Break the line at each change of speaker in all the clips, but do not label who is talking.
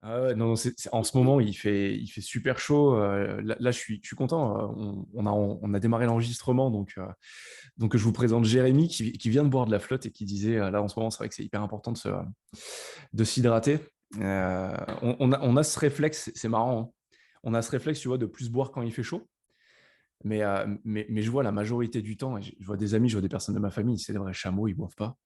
Ah ouais, non, non, en ce moment, il fait super chaud. Là, je suis content. On a démarré l'enregistrement, donc je vous présente Jérémy qui vient de boire de la flotte et qui disait, là, en ce moment, c'est vrai que c'est hyper important de s'hydrater. On a ce réflexe, c'est marrant, hein. On a ce réflexe, tu vois, de plus boire quand il fait chaud. Mais je vois la majorité du temps, et je vois des amis, je vois des personnes de ma famille, c'est des vrais chameaux, ils boivent pas.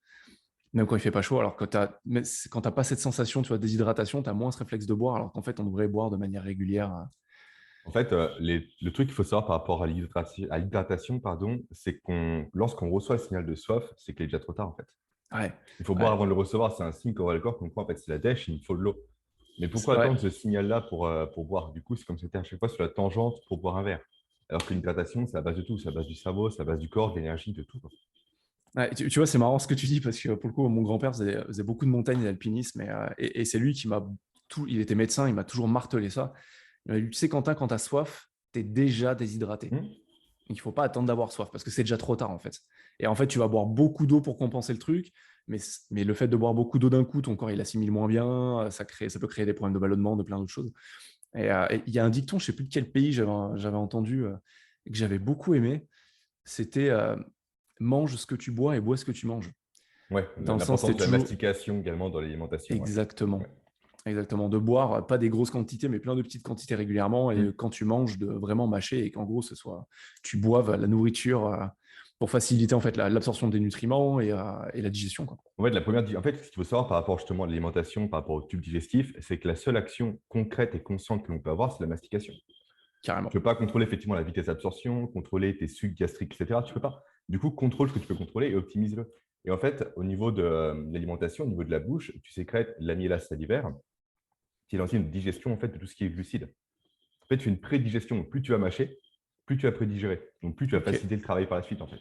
Même quand il fait pas chaud, alors que quand t'as pas cette sensation, tu vois, déshydratation, tu as moins ce réflexe de boire, alors qu'en fait, on devrait boire de manière régulière.
En fait, le truc qu'il faut savoir par rapport à l'hydratation, pardon, c'est lorsqu'on reçoit le signal de soif, c'est qu'il est déjà trop tard, en fait.
Ouais,
Il faut boire
ouais,
avant de le recevoir, c'est un signe qu'aura le corps qu'on croit, en fait, c'est la dèche, il faut de l'eau. Mais pourquoi
ouais.
attendre ce signal-là pour boire? Du coup, c'est comme si c'était à chaque fois sur la tangente pour boire un verre. Alors que l'hydratation, c'est à base de tout, c'est à base du cerveau, c'est à base du corps, de l'énergie, de tout, quoi.
Ouais, tu vois, c'est marrant ce que tu dis, parce que pour le coup, mon grand-père faisait beaucoup de montagne et d'alpinisme, et c'est lui qui m'a il était médecin, il m'a toujours martelé ça. Il m'a dit, tu sais, Quentin, quand tu as soif, tu es déjà déshydraté.
Hmm.
Il ne faut pas attendre d'avoir soif parce que c'est déjà trop tard en fait. Et en fait, tu vas boire beaucoup d'eau pour compenser le truc, mais le fait de boire beaucoup d'eau d'un coup, ton corps il assimile moins bien, ça peut créer des problèmes de ballonnement, de plein d'autres choses. Et il y a un dicton, je ne sais plus de quel pays j'avais entendu et que j'avais beaucoup aimé, c'était mange ce que tu bois et bois ce que tu manges.
Ouais,
Dans le sens,
l'importance
c'était
de la
toujours
mastication également dans l'alimentation. Ouais.
exactement.
Ouais.
Exactement, de boire pas des grosses quantités, mais plein de petites quantités régulièrement. Et
Hmm.
quand tu manges, de vraiment mâcher et qu'en gros, tu boives la nourriture pour faciliter en fait l'absorption des nutriments et la digestion, quoi.
En fait, ce qu'il faut savoir par rapport justement à l'alimentation, par rapport au tube digestif, c'est que la seule action concrète et consciente que l'on peut avoir, c'est la mastication. Tu
Carrément.
ne peux pas contrôler effectivement la vitesse d'absorption, contrôler tes sucs gastriques, etc. Tu ne peux pas. Du coup, contrôle ce que tu peux contrôler et optimise-le. Et en fait, au niveau de l'alimentation, au niveau de la bouche, tu sécrètes l'amylase salivaire, qui est l'enzyme de digestion en fait, de tout ce qui est glucides. En fait, tu fais une prédigestion. Plus tu vas mâcher, plus tu vas prédigérer. Donc, plus tu vas
Ok.
faciliter le travail par la suite, en fait.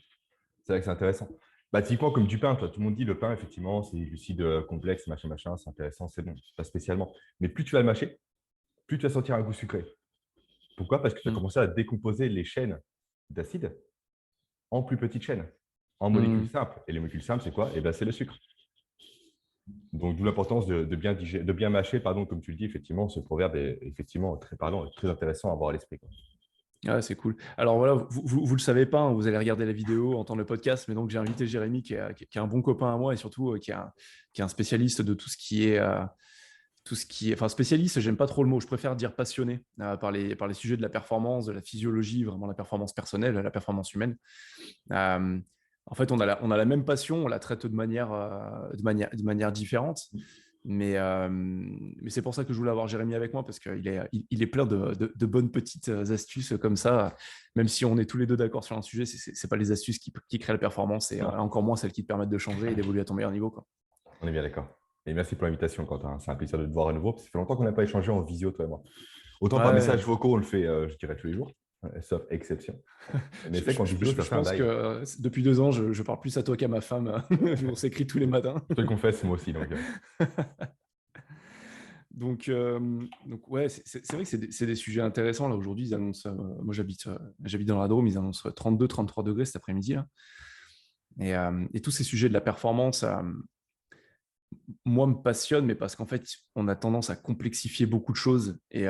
C'est vrai que c'est intéressant. Bah, typiquement, comme du pain, toi, tout le monde dit le pain, effectivement, c'est des glucides complexes, machin, machin, c'est intéressant, c'est bon, pas spécialement. Mais plus tu vas le mâcher, plus tu vas sentir un goût sucré. Pourquoi? Parce que tu vas
Hmm.
commencer à décomposer les chaînes d'acide en plus petites chaînes, en molécules
Hmm.
simples. Et les molécules simples, c'est quoi? Eh ben, c'est le sucre. Donc, d'où l'importance de bien mâcher, pardon, comme tu le dis, effectivement, ce proverbe est effectivement très parlant et très intéressant à avoir à l'esprit, quoi.
Ouais, c'est cool. Alors voilà, vous le savez pas, hein, vous allez regarder la vidéo, entendre le podcast, mais donc j'ai invité Jérémy qui est un bon copain à moi et surtout qui est un spécialiste de tout ce qui est, enfin spécialiste, j'aime pas trop le mot, je préfère dire passionné par les sujets de la performance, de la physiologie, vraiment la performance personnelle, la performance humaine. Euh, En fait, on a la même passion, on la traite de manière différente, mais c'est pour ça que je voulais avoir Jérémy avec moi, parce qu'il est plein de bonnes petites astuces comme ça. Même si on est tous les deux d'accord sur un sujet, c'est pas les astuces qui créent la performance, et
Non,
encore moins celles qui te permettent de changer et d'évoluer à ton meilleur niveau, quoi.
on est bien d'accord. Et merci pour l'invitation, Quentin. C'est un plaisir de te voir à nouveau, parce que ça fait longtemps qu'on n'a pas échangé en visio, toi et moi. Autant par
Ouais,
message vocaux, on le fait, je dirais, tous les jours, sauf exception. Mais
je,
c'est vrai qu'en
je-
visio,
je-
ça
je
fait un
pense que
bail.
depuis 2 ans, je parle plus à toi qu'à ma femme. On s'écrit tous les matins.
Je te le confesse, moi aussi.
Donc ouais, c'est vrai que c'est des sujets intéressants. Là, aujourd'hui, ils annoncent, moi j'habite dans la Drôme, ils annoncent 32-33 degrés cet après-midi, là. Et tous ces sujets de la performance, moi, me passionnent, mais parce qu'en fait, on a tendance à complexifier beaucoup de choses et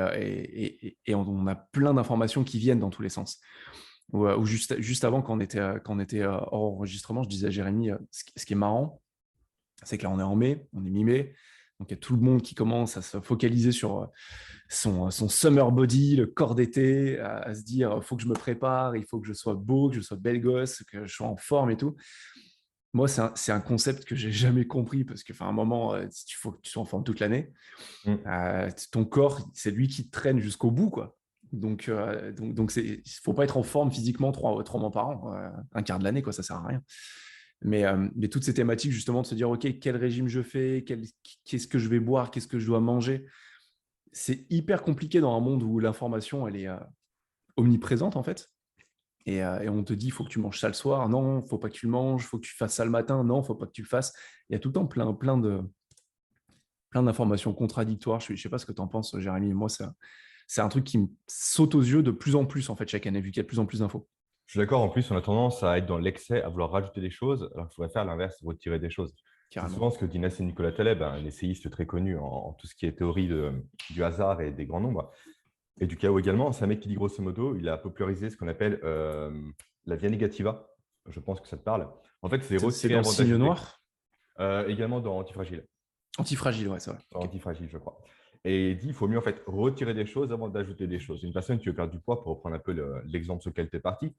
on a plein d'informations qui viennent dans tous les sens. Ou juste avant, quand on était hors enregistrement, je disais à Jérémy, ce qui est marrant, c'est que là, on est en mai, on est mi-mai, donc il y a tout le monde qui commence à se focaliser sur son summer body, le corps d'été, à se dire, il faut que je me prépare, il faut que je sois beau, que je sois belle gosse, que je sois en forme et tout. Moi, c'est un concept que j'ai jamais compris parce que, enfin, à un moment, il faut que tu sois en forme toute l'année.
Mm.
Ton corps, c'est lui qui te traîne jusqu'au bout, quoi. Donc, il faut pas être en forme physiquement 3 mois par an, un quart de l'année, quoi, ça sert à rien. Mais toutes ces thématiques, justement, de se dire, OK, quel régime je fais, qu'est-ce que je vais boire, qu'est-ce que je dois manger, c'est hyper compliqué dans un monde où l'information, elle est omniprésente, en fait. Et on te dit, il faut que tu manges ça le soir. Non, il ne faut pas que tu le manges. Il faut que tu fasses ça le matin. Non, il ne faut pas que tu le fasses. Il y a tout le temps plein d'informations contradictoires. Je ne sais pas ce que tu en penses, Jérémy. Moi, c'est un truc qui me saute aux yeux de plus en plus, en fait, chaque année, vu qu'il y a de plus en plus d'infos.
Je suis d'accord. En plus, on a tendance à être dans l'excès, à vouloir rajouter des choses, alors qu'il faudrait faire l'inverse, retirer des choses. C'est
carrément.
souvent ce que dit Nassim Nicolas Taleb, un essayiste très connu en tout ce qui est théorie du hasard et des grands nombres, et du chaos également. C'est un mec qui dit grosso modo, il a popularisé ce qu'on appelle la via negativa. Je pense que ça te parle. En fait, c'est
C'est
retirer
dans le
avant
signe
d'ajouter.
noir?
Également dans Antifragile.
Antifragile, ouais, c'est vrai.
Dans
Ok.
Antifragile, je crois. Et il dit il faut mieux en fait retirer des choses avant d'ajouter des choses. Une personne qui veut perdre du poids, pour reprendre un peu l'exemple sur lequel tu es parti,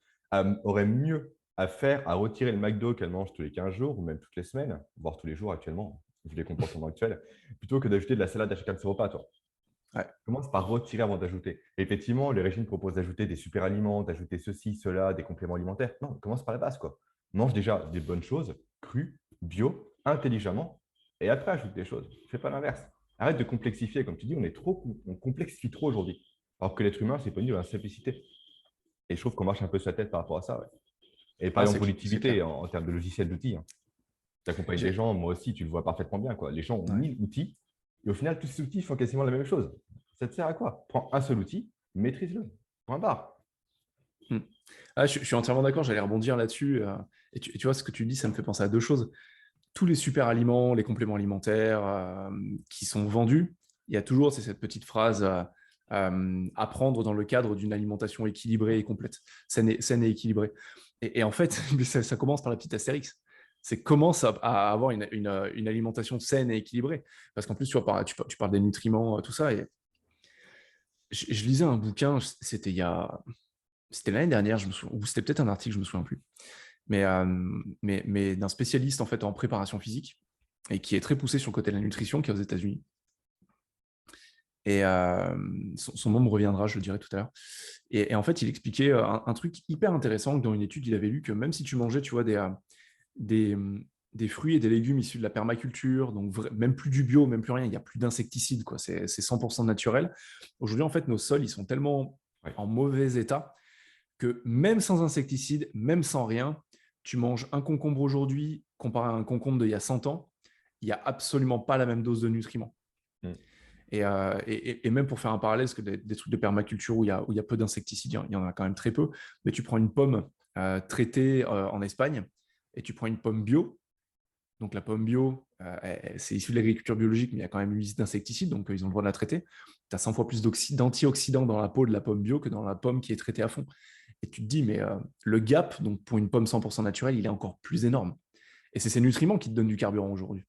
aurait mieux à faire à retirer le McDo qu'elle mange tous les 15 jours ou même toutes les semaines, voire tous les jours actuellement, vu les comportements actuels, plutôt que d'ajouter de la salade à chacun de ses repas, toi.
Ouais.
Commence par retirer avant d'ajouter. Et effectivement, les régimes proposent d'ajouter des super aliments, d'ajouter ceci, cela, des compléments alimentaires. Non, commence par la base, quoi. Mange déjà des bonnes choses, crues, bio, intelligemment, et après ajoute des choses. Fais pas l'inverse. Arrête de complexifier, comme tu dis, on complexifie trop aujourd'hui. Alors que l'être humain, c'est pas de la simplicité. Et je trouve qu'on marche un peu sur la tête par rapport à ça. Ouais. Et
Ah,
pareil en
c'est clair.
productivité, en termes de logiciels d'outils. Hein. Tu accompagnes des
J'ai-
gens, moi aussi, tu le vois parfaitement bien. Quoi. Les gens ont
ouais.
1000 outils, et au final, tous ces outils font quasiment la même chose. Ça te sert à quoi? Prends un seul outil, maîtrise-le. Point barre.
Hmm. Ah, je suis entièrement d'accord, j'allais rebondir là-dessus. Et tu vois, ce que tu dis, ça me fait penser à deux choses. Tous les super aliments, les compléments alimentaires qui sont vendus, il y a toujours cette petite phrase à prendre dans le cadre d'une alimentation équilibrée et complète, saine et équilibrée. Et en fait, ça commence par la petite astérix. C'est commence à avoir une alimentation saine et équilibrée. Parce qu'en plus, tu parles des nutriments, tout ça. Et je lisais un bouquin, c'était l'année dernière, je me souviens, ou c'était peut-être un article, je me souviens plus, mais d'un spécialiste en fait en préparation physique et qui est très poussé sur le côté de la nutrition, qui est aux États-Unis. Et son nom me reviendra, je le dirai tout à l'heure. Et en fait, il expliquait un truc hyper intéressant que dans une étude, il avait lu que même si tu mangeais, tu vois, des, des fruits et des légumes issus de la permaculture, donc même plus du bio, même plus rien, il n'y a plus d'insecticides, quoi. C'est 100% naturel. Aujourd'hui, en fait, nos sols, ils sont tellement
Ouais.
en mauvais état que même sans insecticides, même sans rien, tu manges un concombre aujourd'hui comparé à un concombre d'il y a 100 ans, il n'y a absolument pas la même dose de nutriments.
Mm.
Et même pour faire un parallèle, parce que des trucs de permaculture où il y a peu d'insecticides, il y en a quand même très peu, mais tu prends une pomme traitée en Espagne et tu prends une pomme bio. Donc la pomme bio, c'est issu de l'agriculture biologique, mais il y a quand même une liste d'insecticides, donc ils ont le droit de la traiter. Tu as 100 fois plus d'antioxydants dans la peau de la pomme bio que dans la pomme qui est traitée à fond. Et tu te dis, mais le gap, donc pour une pomme 100% naturelle, il est encore plus énorme. Et c'est ces nutriments qui te donnent du carburant aujourd'hui.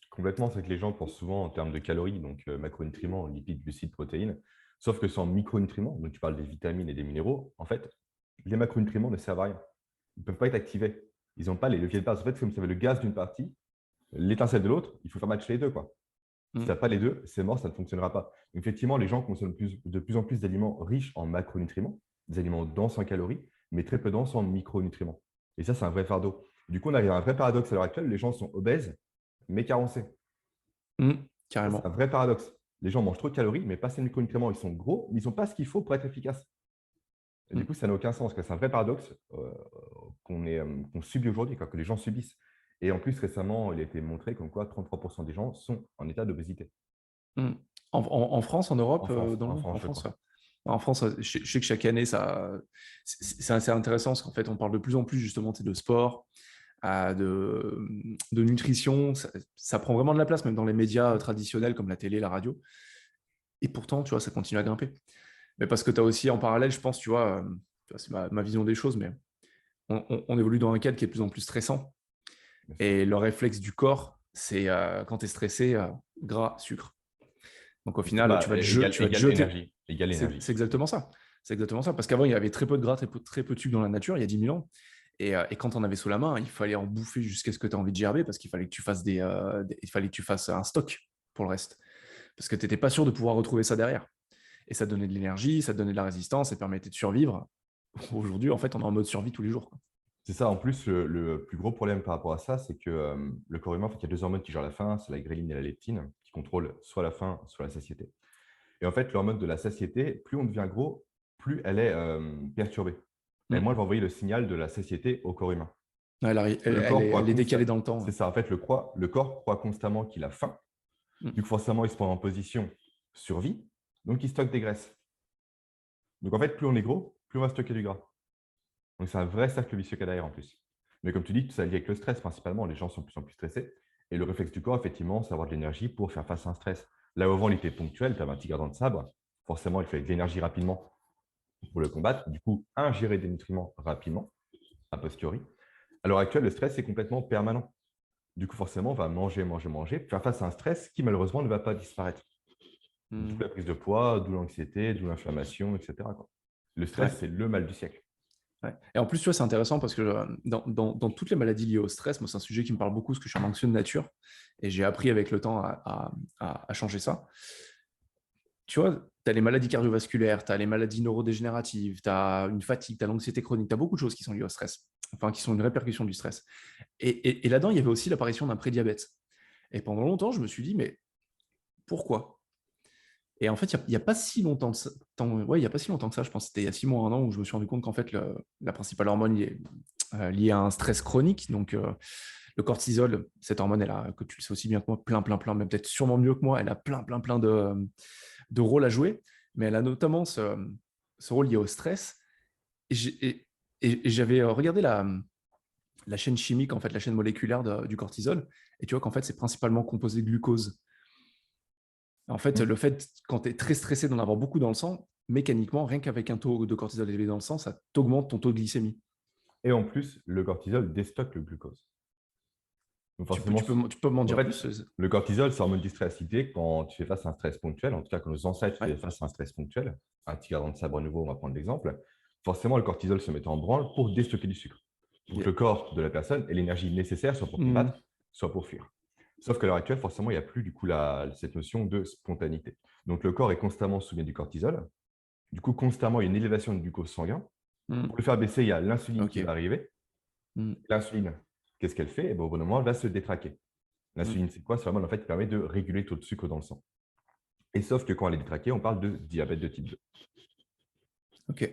Complètement, c'est que les gens pensent souvent en termes de calories, donc macronutriments, lipides, glucides, protéines. Sauf que sans micronutriments, donc tu parles des vitamines et des minéraux, en fait, les macronutriments ne servent à rien. Ils ne peuvent pas être activés. Ils n'ont pas les leviers de base. En fait, c'est comme si tu avais le gaz d'une partie, l'étincelle de l'autre, il faut faire match les deux, quoi. Si tu
Mm.
n'as pas les deux, c'est mort, ça ne fonctionnera pas. Donc, effectivement, les gens consomment de plus en plus d'aliments riches en macronutriments, des aliments denses en calories, mais très peu denses en micronutriments. Et ça, c'est un vrai fardeau. Du coup, on arrive à un vrai paradoxe à l'heure actuelle. Les gens sont obèses, mais carencés. Ça, c'est un
Carrément.
vrai paradoxe. Les gens mangent trop de calories, mais pas assez de micronutriments. Ils sont gros, mais ils n'ont pas ce qu'il faut pour être efficaces. Et du
Mm.
coup, ça n'a aucun sens. C'est un vrai paradoxe qu'on subit aujourd'hui, que les gens subissent. Et en plus, récemment, il a été montré comme quoi 33% des gens sont en état d'obésité.
Mm. En France, en
En
Europe,
France,
dans le
en
monde?
France,
En
je
France,
crois.
ouais. En France, je sais que chaque année, c'est assez intéressant parce qu'en fait, on parle de plus en plus justement de sport, de nutrition. Ça prend vraiment de la place, même dans les médias traditionnels comme la télé, la radio. Et pourtant, tu vois, ça continue à grimper. Mais parce que tu as aussi en parallèle, je pense, tu vois, c'est ma vision des choses, mais on évolue dans un cadre qui est de plus en plus stressant.
Bien sûr.
Et le réflexe du corps, c'est quand tu es stressé, gras, sucre. Donc au final,
Bah,
tu vas te
égale
jeter.
énergie. Égale énergie.
C'est exactement ça. C'est exactement ça. Parce qu'avant, il y avait très peu de gras, très peu de sucre dans la nature, il y a 10 000 ans. Et quand on avait sous la main, il fallait en bouffer jusqu'à ce que tu aies envie de gerber parce qu'il fallait que tu fasses il fallait que tu fasses un stock pour le reste. Parce que tu n'étais pas sûr de pouvoir retrouver ça derrière. Et ça donnait de l'énergie, ça donnait de la résistance, ça permettait de survivre. Aujourd'hui, en fait, on est en mode survie tous les jours, quoi.
C'est ça. En plus, le plus gros problème par rapport à ça, c'est que le corps humain, en fait, il y a deux hormones qui gèrent la faim, c'est la gréline et la leptine, qui contrôlent soit la faim, soit la satiété. Et en fait, l'hormone de la satiété, plus on devient gros, plus elle est perturbée. Et
Mm.
moi, elle va envoyer le signal de la satiété au corps humain.
Elle,
Le
elle
corps
est,
croit
elle est décalée dans le
c'est
temps.
ça. En fait, le corps croit constamment qu'il a faim.
Mm.
Du coup, forcément, il se prend en position survie. Donc, il stocke des graisses. Donc, en fait, plus on est gros, plus on va stocker du gras. Donc, c'est un vrai cercle vicieux qu'il y a derrière en plus. Mais comme tu dis, ça lié avec le stress principalement. Les gens sont de plus en plus stressés. Et le réflexe du corps, effectivement, c'est avoir de l'énergie pour faire face à un stress. Là où avant, il était ponctuel, tu avais un tigre dans le sabre, forcément, il fallait de l'énergie rapidement pour le combattre. Du coup, ingérer des nutriments rapidement, a posteriori. À l'heure actuelle, le stress est complètement permanent. Du coup, forcément, on va manger, manger, manger, faire face à un stress qui, malheureusement, ne va pas disparaître. Du coup,
Hmm.
la prise de poids, d'où l'anxiété, d'où l'inflammation, etc., quoi. Le stress,
Ouais.
c'est le mal du siècle.
Ouais. Et en plus, tu vois, c'est intéressant parce que dans toutes les maladies liées au stress, moi, c'est un sujet qui me parle beaucoup parce que je suis un anxieux de nature et j'ai appris avec le temps à changer ça. Tu vois, tu as les maladies cardiovasculaires, tu as les maladies neurodégénératives, tu as une fatigue, tu as l'anxiété chronique, tu as beaucoup de choses qui sont liées au stress, enfin, qui sont une répercussion du stress. Et là-dedans, il y avait aussi l'apparition d'un prédiabète. Et pendant longtemps, je me suis dit, mais pourquoi? Et en fait, il n'y a pas si longtemps que ça, ouais, il y a pas si longtemps que ça, je pense que c'était il y a 6 mois, 1 an, où je me suis rendu compte qu'en fait, la principale hormone liée à un stress chronique, donc le cortisol, cette hormone, elle a, que tu le sais aussi bien que moi, plein, mais peut-être sûrement mieux que moi, elle a plein de rôles à jouer, mais elle a notamment ce rôle lié au stress. Et j'avais regardé la chaîne chimique, en fait, la chaîne moléculaire du cortisol, et tu vois qu'en fait, c'est principalement composé de glucose. En fait,
Mm.
le fait, quand tu es très stressé d'en avoir beaucoup dans le sang, mécaniquement, rien qu'avec un taux de cortisol élevé dans le sang, ça t'augmente ton taux de glycémie.
Et en plus, le cortisol déstocke le glucose. Donc
Tu peux,
forcément,
tu peux, tu peux m'en
en
dire
fait,
plus?
le cortisol, c'est hormone du stress. L'idée, quand tu fais face à un stress ponctuel, en tout cas quand nos ancêtres
Ouais.
faisaient face à un stress ponctuel, un tigre dans le sabre à nouveau, on va prendre l'exemple, forcément, le cortisol se met en branle pour déstocker du sucre. Pour que
Yeah.
le corps de la personne ait l'énergie nécessaire, soit pour
Hmm.
combattre, soit pour fuir. Sauf qu'à l'heure actuelle, forcément, il n'y a plus du coup cette notion de spontanéité. Donc le corps est constamment soumis du cortisol. Du coup, constamment, il y a une élévation du glucose sanguin.
Hmm.
Pour le faire baisser, il y a l'insuline qui
Ok.
va arriver.
Hmm.
L'insuline, qu'est-ce qu'elle fait? Eh ben, au bon moment, elle va se détraquer.
Hmm.
L'insuline, c'est quoi? C'est vraiment en fait qui permet de réguler le taux de sucre dans le sang. Et sauf que quand elle est détraquée, on parle de diabète de type 2.
Ok.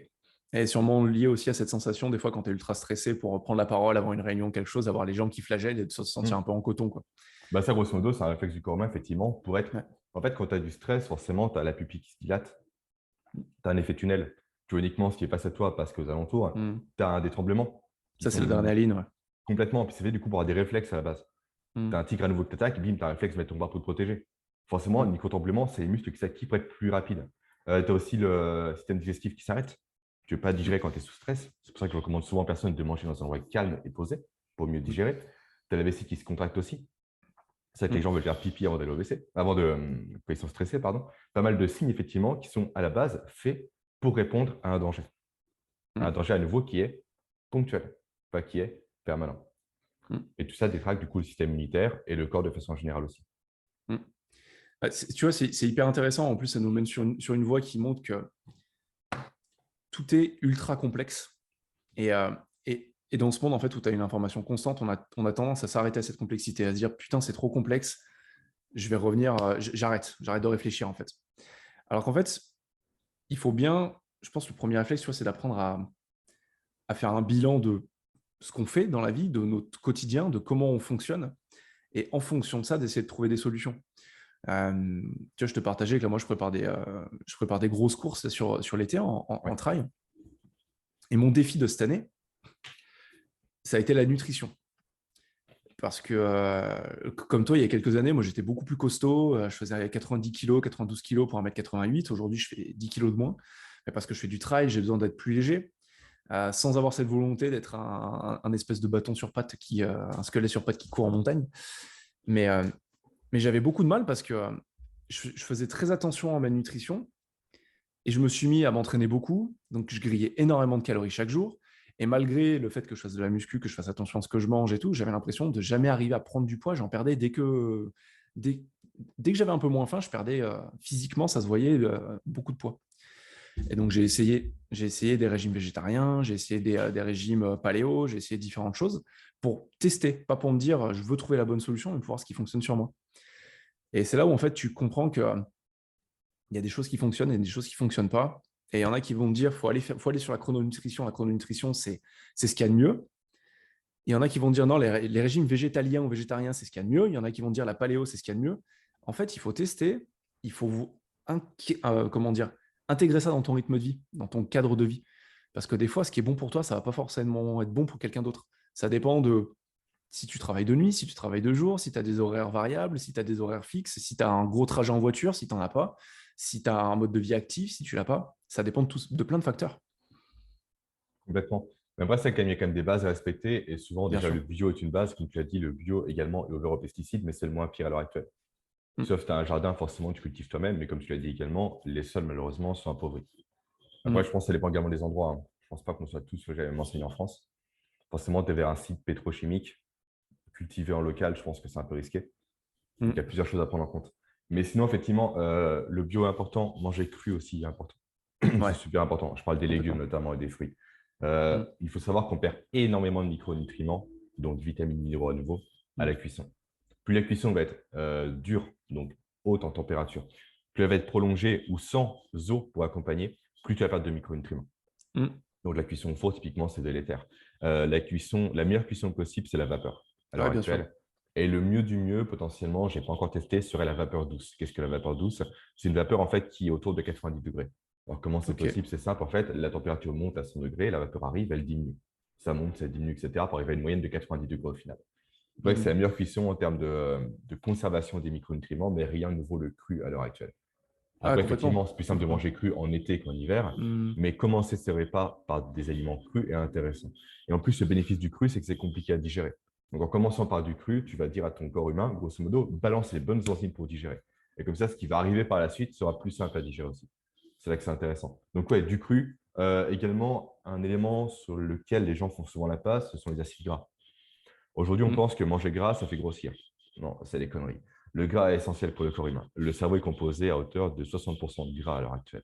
Et sûrement lié aussi à cette sensation, des fois, quand tu es ultra stressé pour reprendre la parole avant une réunion, quelque chose, d'avoir les jambes qui flagellent et de se sentir un
Hmm.
peu en coton, quoi.
Bah, ça, grosso modo, c'est un réflexe du corps humain, effectivement, pour être.
Ouais.
En fait, quand tu as du stress, forcément, tu as la pupille qui se dilate, tu as un effet tunnel. Tu vois uniquement ce qui est face à toi parce qu'aux alentours,
Hmm.
tu as des tremblements qui
Ça, c'est
sont
l'adrénaline, ouais.
complètement. Puis c'est fait du coup pour avoir des réflexes à la base.
Hmm.
Tu as un tigre à nouveau qui t'attaque, bim, tu as un réflexe de mettre ton bras pour te protéger. Forcément,
Hmm.
un micro-tremblement, c'est les muscles qui s'activent pour être plus rapide. Tu as aussi le système digestif qui s'arrête. Tu ne veux pas
Hmm.
digérer quand tu es sous stress. C'est pour ça que je recommande souvent aux personnes de manger dans un endroit calme et posé pour mieux
Hmm.
digérer. Tu as la vessie qui se contracte aussi. C'est vrai que les
Hmm.
gens veulent faire pipi avant d'aller au WC, quand ils sont stressés, pardon. Pas mal de signes, effectivement, qui sont à la base faits pour répondre à un danger. Un
Hmm.
danger à nouveau qui est ponctuel, pas qui est permanent.
Hmm.
Et tout ça détraque du coup le système immunitaire et le corps de façon générale aussi.
Hmm. Ouais, tu vois, c'est hyper intéressant. En plus, ça nous mène sur une voie qui montre que tout est ultra complexe. Et dans ce monde, en fait, où tu as une information constante, on a tendance à s'arrêter à cette complexité, à se dire, putain, c'est trop complexe, je vais revenir, j'arrête de réfléchir, en fait. Alors qu'en fait, il faut bien, je pense que le premier réflexe, tu vois, c'est d'apprendre à faire un bilan de ce qu'on fait dans la vie, de notre quotidien, de comment on fonctionne, et en fonction de ça, d'essayer de trouver des solutions. Tu vois, je te partageais que là, moi, je prépare des grosses courses sur l'été en
Ouais.
trail. Et mon défi de cette année, ça a été la nutrition. Parce que, comme toi, il y a quelques années, moi, j'étais beaucoup plus costaud. Je faisais 90 kg, 92 kg pour 1,88 m. Aujourd'hui, je fais 10 kg de moins. Mais parce que je fais du trail, j'ai besoin d'être plus léger, sans avoir cette volonté d'être un espèce de bâton sur pattes, un squelette sur pattes qui court en montagne. Mais, euh, mais j'avais beaucoup de mal parce que je faisais très attention à ma nutrition. Et je me suis mis à m'entraîner beaucoup. Donc, je grillais énormément de calories chaque jour. Et malgré le fait que je fasse de la muscu, que je fasse attention à ce que je mange et tout, j'avais l'impression de jamais arriver à prendre du poids. J'en perdais dès que j'avais un peu moins faim, je perdais physiquement, ça se voyait beaucoup de poids. Et donc, j'ai essayé des régimes végétariens, j'ai essayé des régimes paléo, j'ai essayé différentes choses pour tester, pas pour me dire je veux trouver la bonne solution, mais pour voir ce qui fonctionne sur moi. Et c'est là où en fait tu comprends que il y a des choses qui fonctionnent et des choses qui ne fonctionnent pas. Et il y en a qui vont me dire faut aller sur la chrononutrition. La chrononutrition, c'est ce qu'il y a de mieux. Il y en a qui vont dire non, les régimes végétaliens ou végétariens, c'est ce qu'il y a de mieux. Il y en a qui vont dire la paléo, c'est ce qu'il y a de mieux. En fait, il faut tester, il faut comment dire, intégrer ça dans ton rythme de vie, dans ton cadre de vie. Parce que des fois, ce qui est bon pour toi, ça ne va pas forcément être bon pour quelqu'un d'autre. Ça dépend de si tu travailles de nuit, si tu travailles de jour, si tu as des horaires variables, si tu as des horaires fixes, si tu as un gros trajet en voiture, si tu n'en as pas, si tu as un mode de vie actif, si tu l'as pas. Ça dépend de plein de facteurs,
Complètement. Mais après, c'est quand même, il y a quand même des bases à respecter. Et souvent,
bien
déjà,
sûr.
le bio est une base. Comme tu l'as dit, le bio également est over aux pesticides, mais c'est le moins pire à l'heure actuelle.
Mm,
Sauf que tu as un jardin, forcément, tu cultives toi-même. Mais comme tu l'as dit également, les sols, malheureusement, sont appauvris. Après, je
mm,
pense que ça dépend également des endroits, hein. Je ne pense pas qu'on soit tous enseignés en France. Forcément, tu es vers un site pétrochimique cultivé en local, je pense que c'est un peu risqué. Donc, il y a
mm.
plusieurs choses à prendre en compte. Mais sinon, effectivement, le bio est important. Manger cru aussi est important. C'est
Ouais,
super important. Je parle des légumes
complètement.
notamment et des fruits.
Mm,
Il faut savoir qu'on perd énormément de micronutriments, donc vitamines, minéraux à nouveau, à
mm,
la cuisson. Plus la cuisson va être dure, donc haute en température, plus elle va être prolongée ou sans eau pour accompagner, plus tu vas perdre de micronutriments.
mm.
Donc la cuisson au four, typiquement, c'est délétère. La meilleure cuisson possible, c'est la vapeur à l'heure
Ouais, bien sûr.
actuelle. Et le mieux du mieux, potentiellement, je n'ai pas encore testé, serait la vapeur douce. Qu'est-ce que la vapeur douce? C'est une vapeur en fait qui est autour de 90 degrés. Alors comment c'est
Ok.
possible? C'est simple, en fait, la température monte à 100 degrés, la vapeur arrive, elle diminue. Ça monte, ça diminue, etc. pour arriver à une moyenne de 90 degrés au final. C'est vrai que c'est la
Mm,
meilleure cuisson en termes de conservation des micronutriments, mais rien ne vaut le cru à l'heure actuelle.
ah,
Après,
complètement.
effectivement, c'est plus simple de
Complètement.
manger cru en été qu'en hiver,
Mm,
mais commencer ses repas par des aliments crus est intéressant. Et en plus, le bénéfice du cru, c'est que c'est compliqué à digérer. Donc, en commençant par du cru, tu vas dire à ton corps humain, grosso modo, balance les bonnes enzymes pour digérer. Et comme ça, ce qui va arriver par la suite sera plus simple à digérer aussi. C'est là que c'est intéressant. Donc, ouais, du cru. Également, un élément sur lequel les gens font souvent la passe, ce sont les acides gras. Aujourd'hui, on
mm.
pense que manger gras, ça fait grossir. Non, c'est des conneries. Le gras est essentiel pour le corps humain. Le cerveau est composé à hauteur de 60% de gras à l'heure actuelle.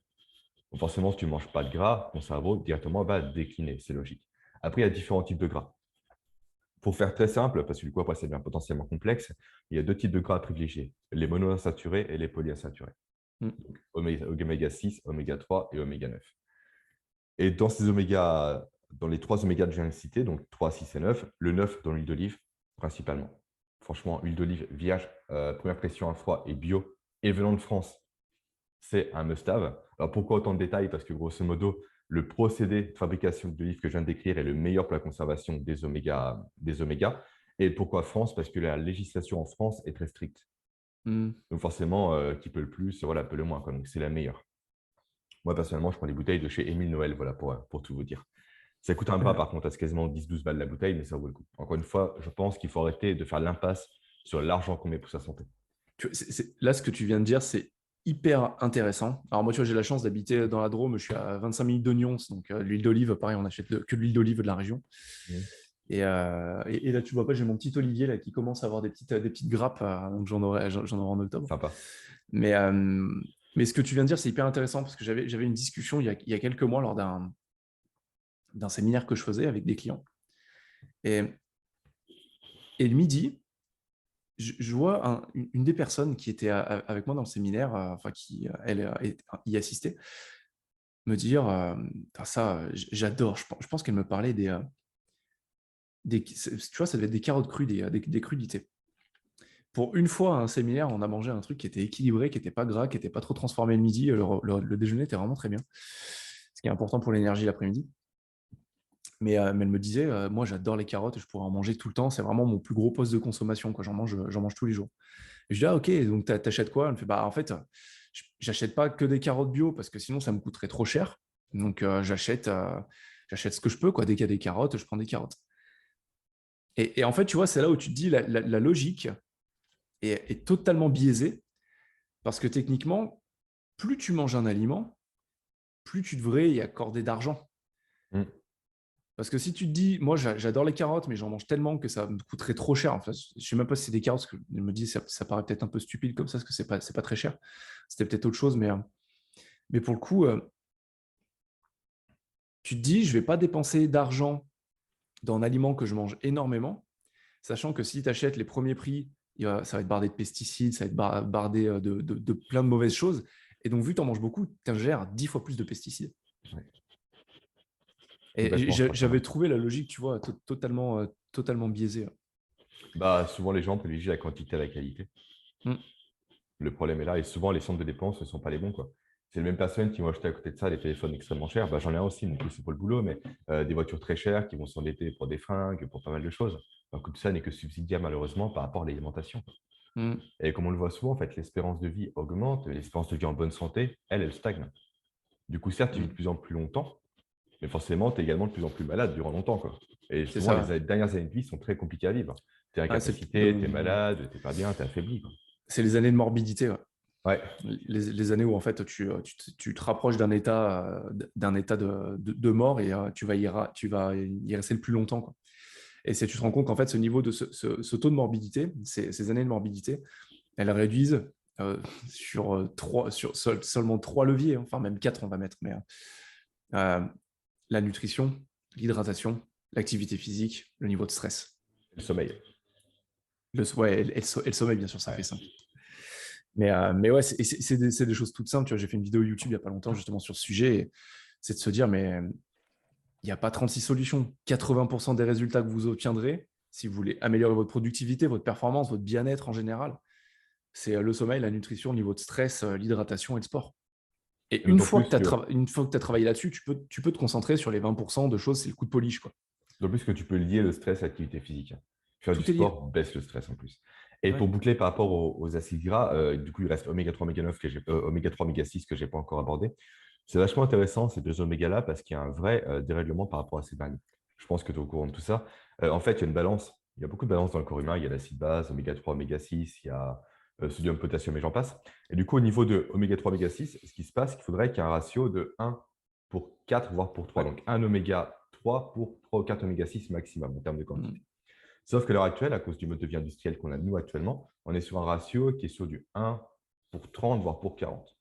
Donc forcément, si tu ne manges pas de gras, ton cerveau directement va décliner, c'est logique. Après, il y a différents types de gras. Pour faire très simple, parce que du coup, après, c'est bien potentiellement complexe, il y a deux types de gras à privilégier, les monoinsaturés et les polyinsaturés.
Mm.
Donc, oméga 6, oméga 3 et oméga 9. Et dans ces oméga, dans les trois oméga que je viens de citer, donc 3, 6 et 9, le 9 dans l'huile d'olive principalement. Franchement, huile d'olive vierge, première pression à froid et bio, et venant de France, c'est un must-have. Alors pourquoi autant de détails? Parce que grosso modo, le procédé de fabrication de l'olive que je viens de décrire est le meilleur pour la conservation des oméga, des omégas. Et pourquoi France? Parce que la législation en France est très stricte.
Mm.
Donc forcément, qui peut le plus, voilà, peut le moins, quoi. Donc c'est la meilleure. Moi, personnellement, je prends des bouteilles de chez Émile Noël, voilà, pour tout vous dire. Ça coûte un bras, par contre, c'est quasiment 10-12 balles la bouteille, mais ça vaut le coup. Encore une fois, je pense qu'il faut arrêter de faire l'impasse sur l'argent qu'on met pour sa santé.
Là, ce que tu viens de dire, c'est hyper intéressant. Alors moi, tu vois, j'ai la chance d'habiter dans la Drôme, je suis à 25 minutes de Nyons, donc l'huile d'olive, pareil, on achète que de l'huile d'olive de la région.
Mhm.
Et là, tu vois pas, j'ai mon petit olivier là, qui commence à avoir des petites grappes, donc j'en aurai en octobre.
Sympa.
Mais, euh, mais ce que tu viens de dire, c'est hyper intéressant parce que j'avais une discussion il y a quelques mois lors d'un séminaire que je faisais avec des clients. Et, et le midi, je vois une des personnes qui était avec moi dans le séminaire, enfin qui, elle, y assistait, me dire, ça, j'adore, je pense qu'elle me parlait tu vois, ça devait être des carottes crues, des crudités. Pour une fois, à un séminaire, on a mangé un truc qui était équilibré, qui n'était pas gras, qui n'était pas trop transformé le midi. Le déjeuner était vraiment très bien, ce qui est important pour l'énergie l'après-midi. Mais elle me disait, moi j'adore les carottes, je pourrais en manger tout le temps, c'est vraiment mon plus gros poste de consommation, quoi. J'en mange tous les jours. Et je dis, ah ok, donc t'achètes quoi? Elle me fait, bah en fait, j'achète pas que des carottes bio parce que sinon ça me coûterait trop cher. Donc j'achète ce que je peux, quoi. Dès qu'il y a des carottes, je prends des carottes. Et en fait, tu vois, c'est là où tu te dis la logique est totalement biaisée parce que techniquement, plus tu manges un aliment, plus tu devrais y accorder d'argent.
Mhm.
Parce que si tu te dis, moi j'adore les carottes, mais j'en mange tellement que ça me coûterait trop cher. En fait, je ne sais même pas si c'est des carottes, parce que je me dis, ça paraît peut-être un peu stupide comme ça, parce que c'est pas très cher. C'était peut-être autre chose, mais pour le coup, tu te dis, je ne vais pas dépenser d'argent dans un aliment que je mange énormément, sachant que si tu achètes les premiers prix, ça va être bardé de pesticides, ça va être bardé de plein de mauvaises choses. Et donc, vu que tu en manges beaucoup, tu ingères 10 fois plus de pesticides.
Ouais.
Et
Complètement,
j'avais
sincèrement.
trouvé la logique, tu vois, totalement biaisée.
Bah, souvent, les gens privilégient la quantité à la qualité.
Mm.
Le problème est là, et souvent, les centres de dépenses ne sont pas les bons, quoi. C'est les mêmes personnes qui vont acheter à côté de ça des téléphones extrêmement chers. Bah, j'en ai un aussi, donc c'est pour le boulot, mais des voitures très chères qui vont s'endetter pour des fringues, pour pas mal de choses. Donc tout ça n'est que subsidiaire malheureusement par rapport à l'alimentation.
Mm.
Et comme on le voit souvent, en fait, l'espérance de vie augmente, l'espérance de vie en bonne santé, elle stagne. Du coup, certes, tu vis de
Mm.
plus en plus longtemps, mais forcément, tu es également de plus en plus malade durant longtemps, quoi. Et
C'est
souvent,
ça.
dernières années de vie sont très compliquées à vivre. Tu es
Ouais,
incapacité, tu es malade, tu n'es pas bien, tu es affaibli, quoi.
c'est les années de morbidité. Ouais.
Ouais,
Les années où en fait tu te rapproches d'un état de mort et tu vas y rester le plus longtemps, quoi. Et tu te rends compte qu'en fait ce niveau de ce taux de morbidité, ces années de morbidité, elles réduisent sur seulement 3 leviers, hein. Enfin même 4 on va mettre, mais euh, la nutrition, l'hydratation, l'activité physique, le niveau de stress.
le sommeil.
Ouais, et le sommeil, bien sûr, ça fait
Ouais.
5. Mais ouais, c'est des choses toutes simples. Tu vois, j'ai fait une vidéo YouTube il n'y a pas longtemps justement sur ce sujet. Et c'est de se dire, mais il n'y a pas 36 solutions. 80% des résultats que vous obtiendrez, si vous voulez améliorer votre productivité, votre performance, votre bien-être en général, c'est le sommeil, la nutrition, le niveau de stress, l'hydratation et le sport. Et
Et d'autant plus que,
une fois que tu as travaillé là-dessus, tu peux te concentrer sur les 20% de choses, c'est le coup de polish, quoi.
d'autant plus que tu peux lier le stress à l'activité physique. Faire du
Tout est lié.
sport baisse le stress en plus. Et
Ouais.
pour boucler par rapport aux acides gras, du coup, il reste oméga 3, oméga 9, oméga 3, oméga 6 que je n'ai pas encore abordé. C'est vachement intéressant ces deux oméga-là parce qu'il y a un vrai dérèglement par rapport à ces derniers. Je pense que tu es au courant de tout ça. En fait, il y a une balance. Il y a beaucoup de balance dans le corps humain. Il y a l'acide base, oméga 3, oméga 6, il y a sodium, potassium et j'en passe. Et du coup, au niveau de oméga 3, oméga 6, ce qui se passe, c'est qu'il faudrait qu'il y ait un ratio de 1 pour 4, voire pour 3.
Ouais.
Donc, un oméga 3 pour 3 ou 4 oméga 6 maximum en termes de quantité.
Mm.
Sauf que l'heure actuelle, à cause du mode de vie industriel qu'on a nous actuellement, on est sur un ratio qui est sur du 1 pour 30, voire pour 40.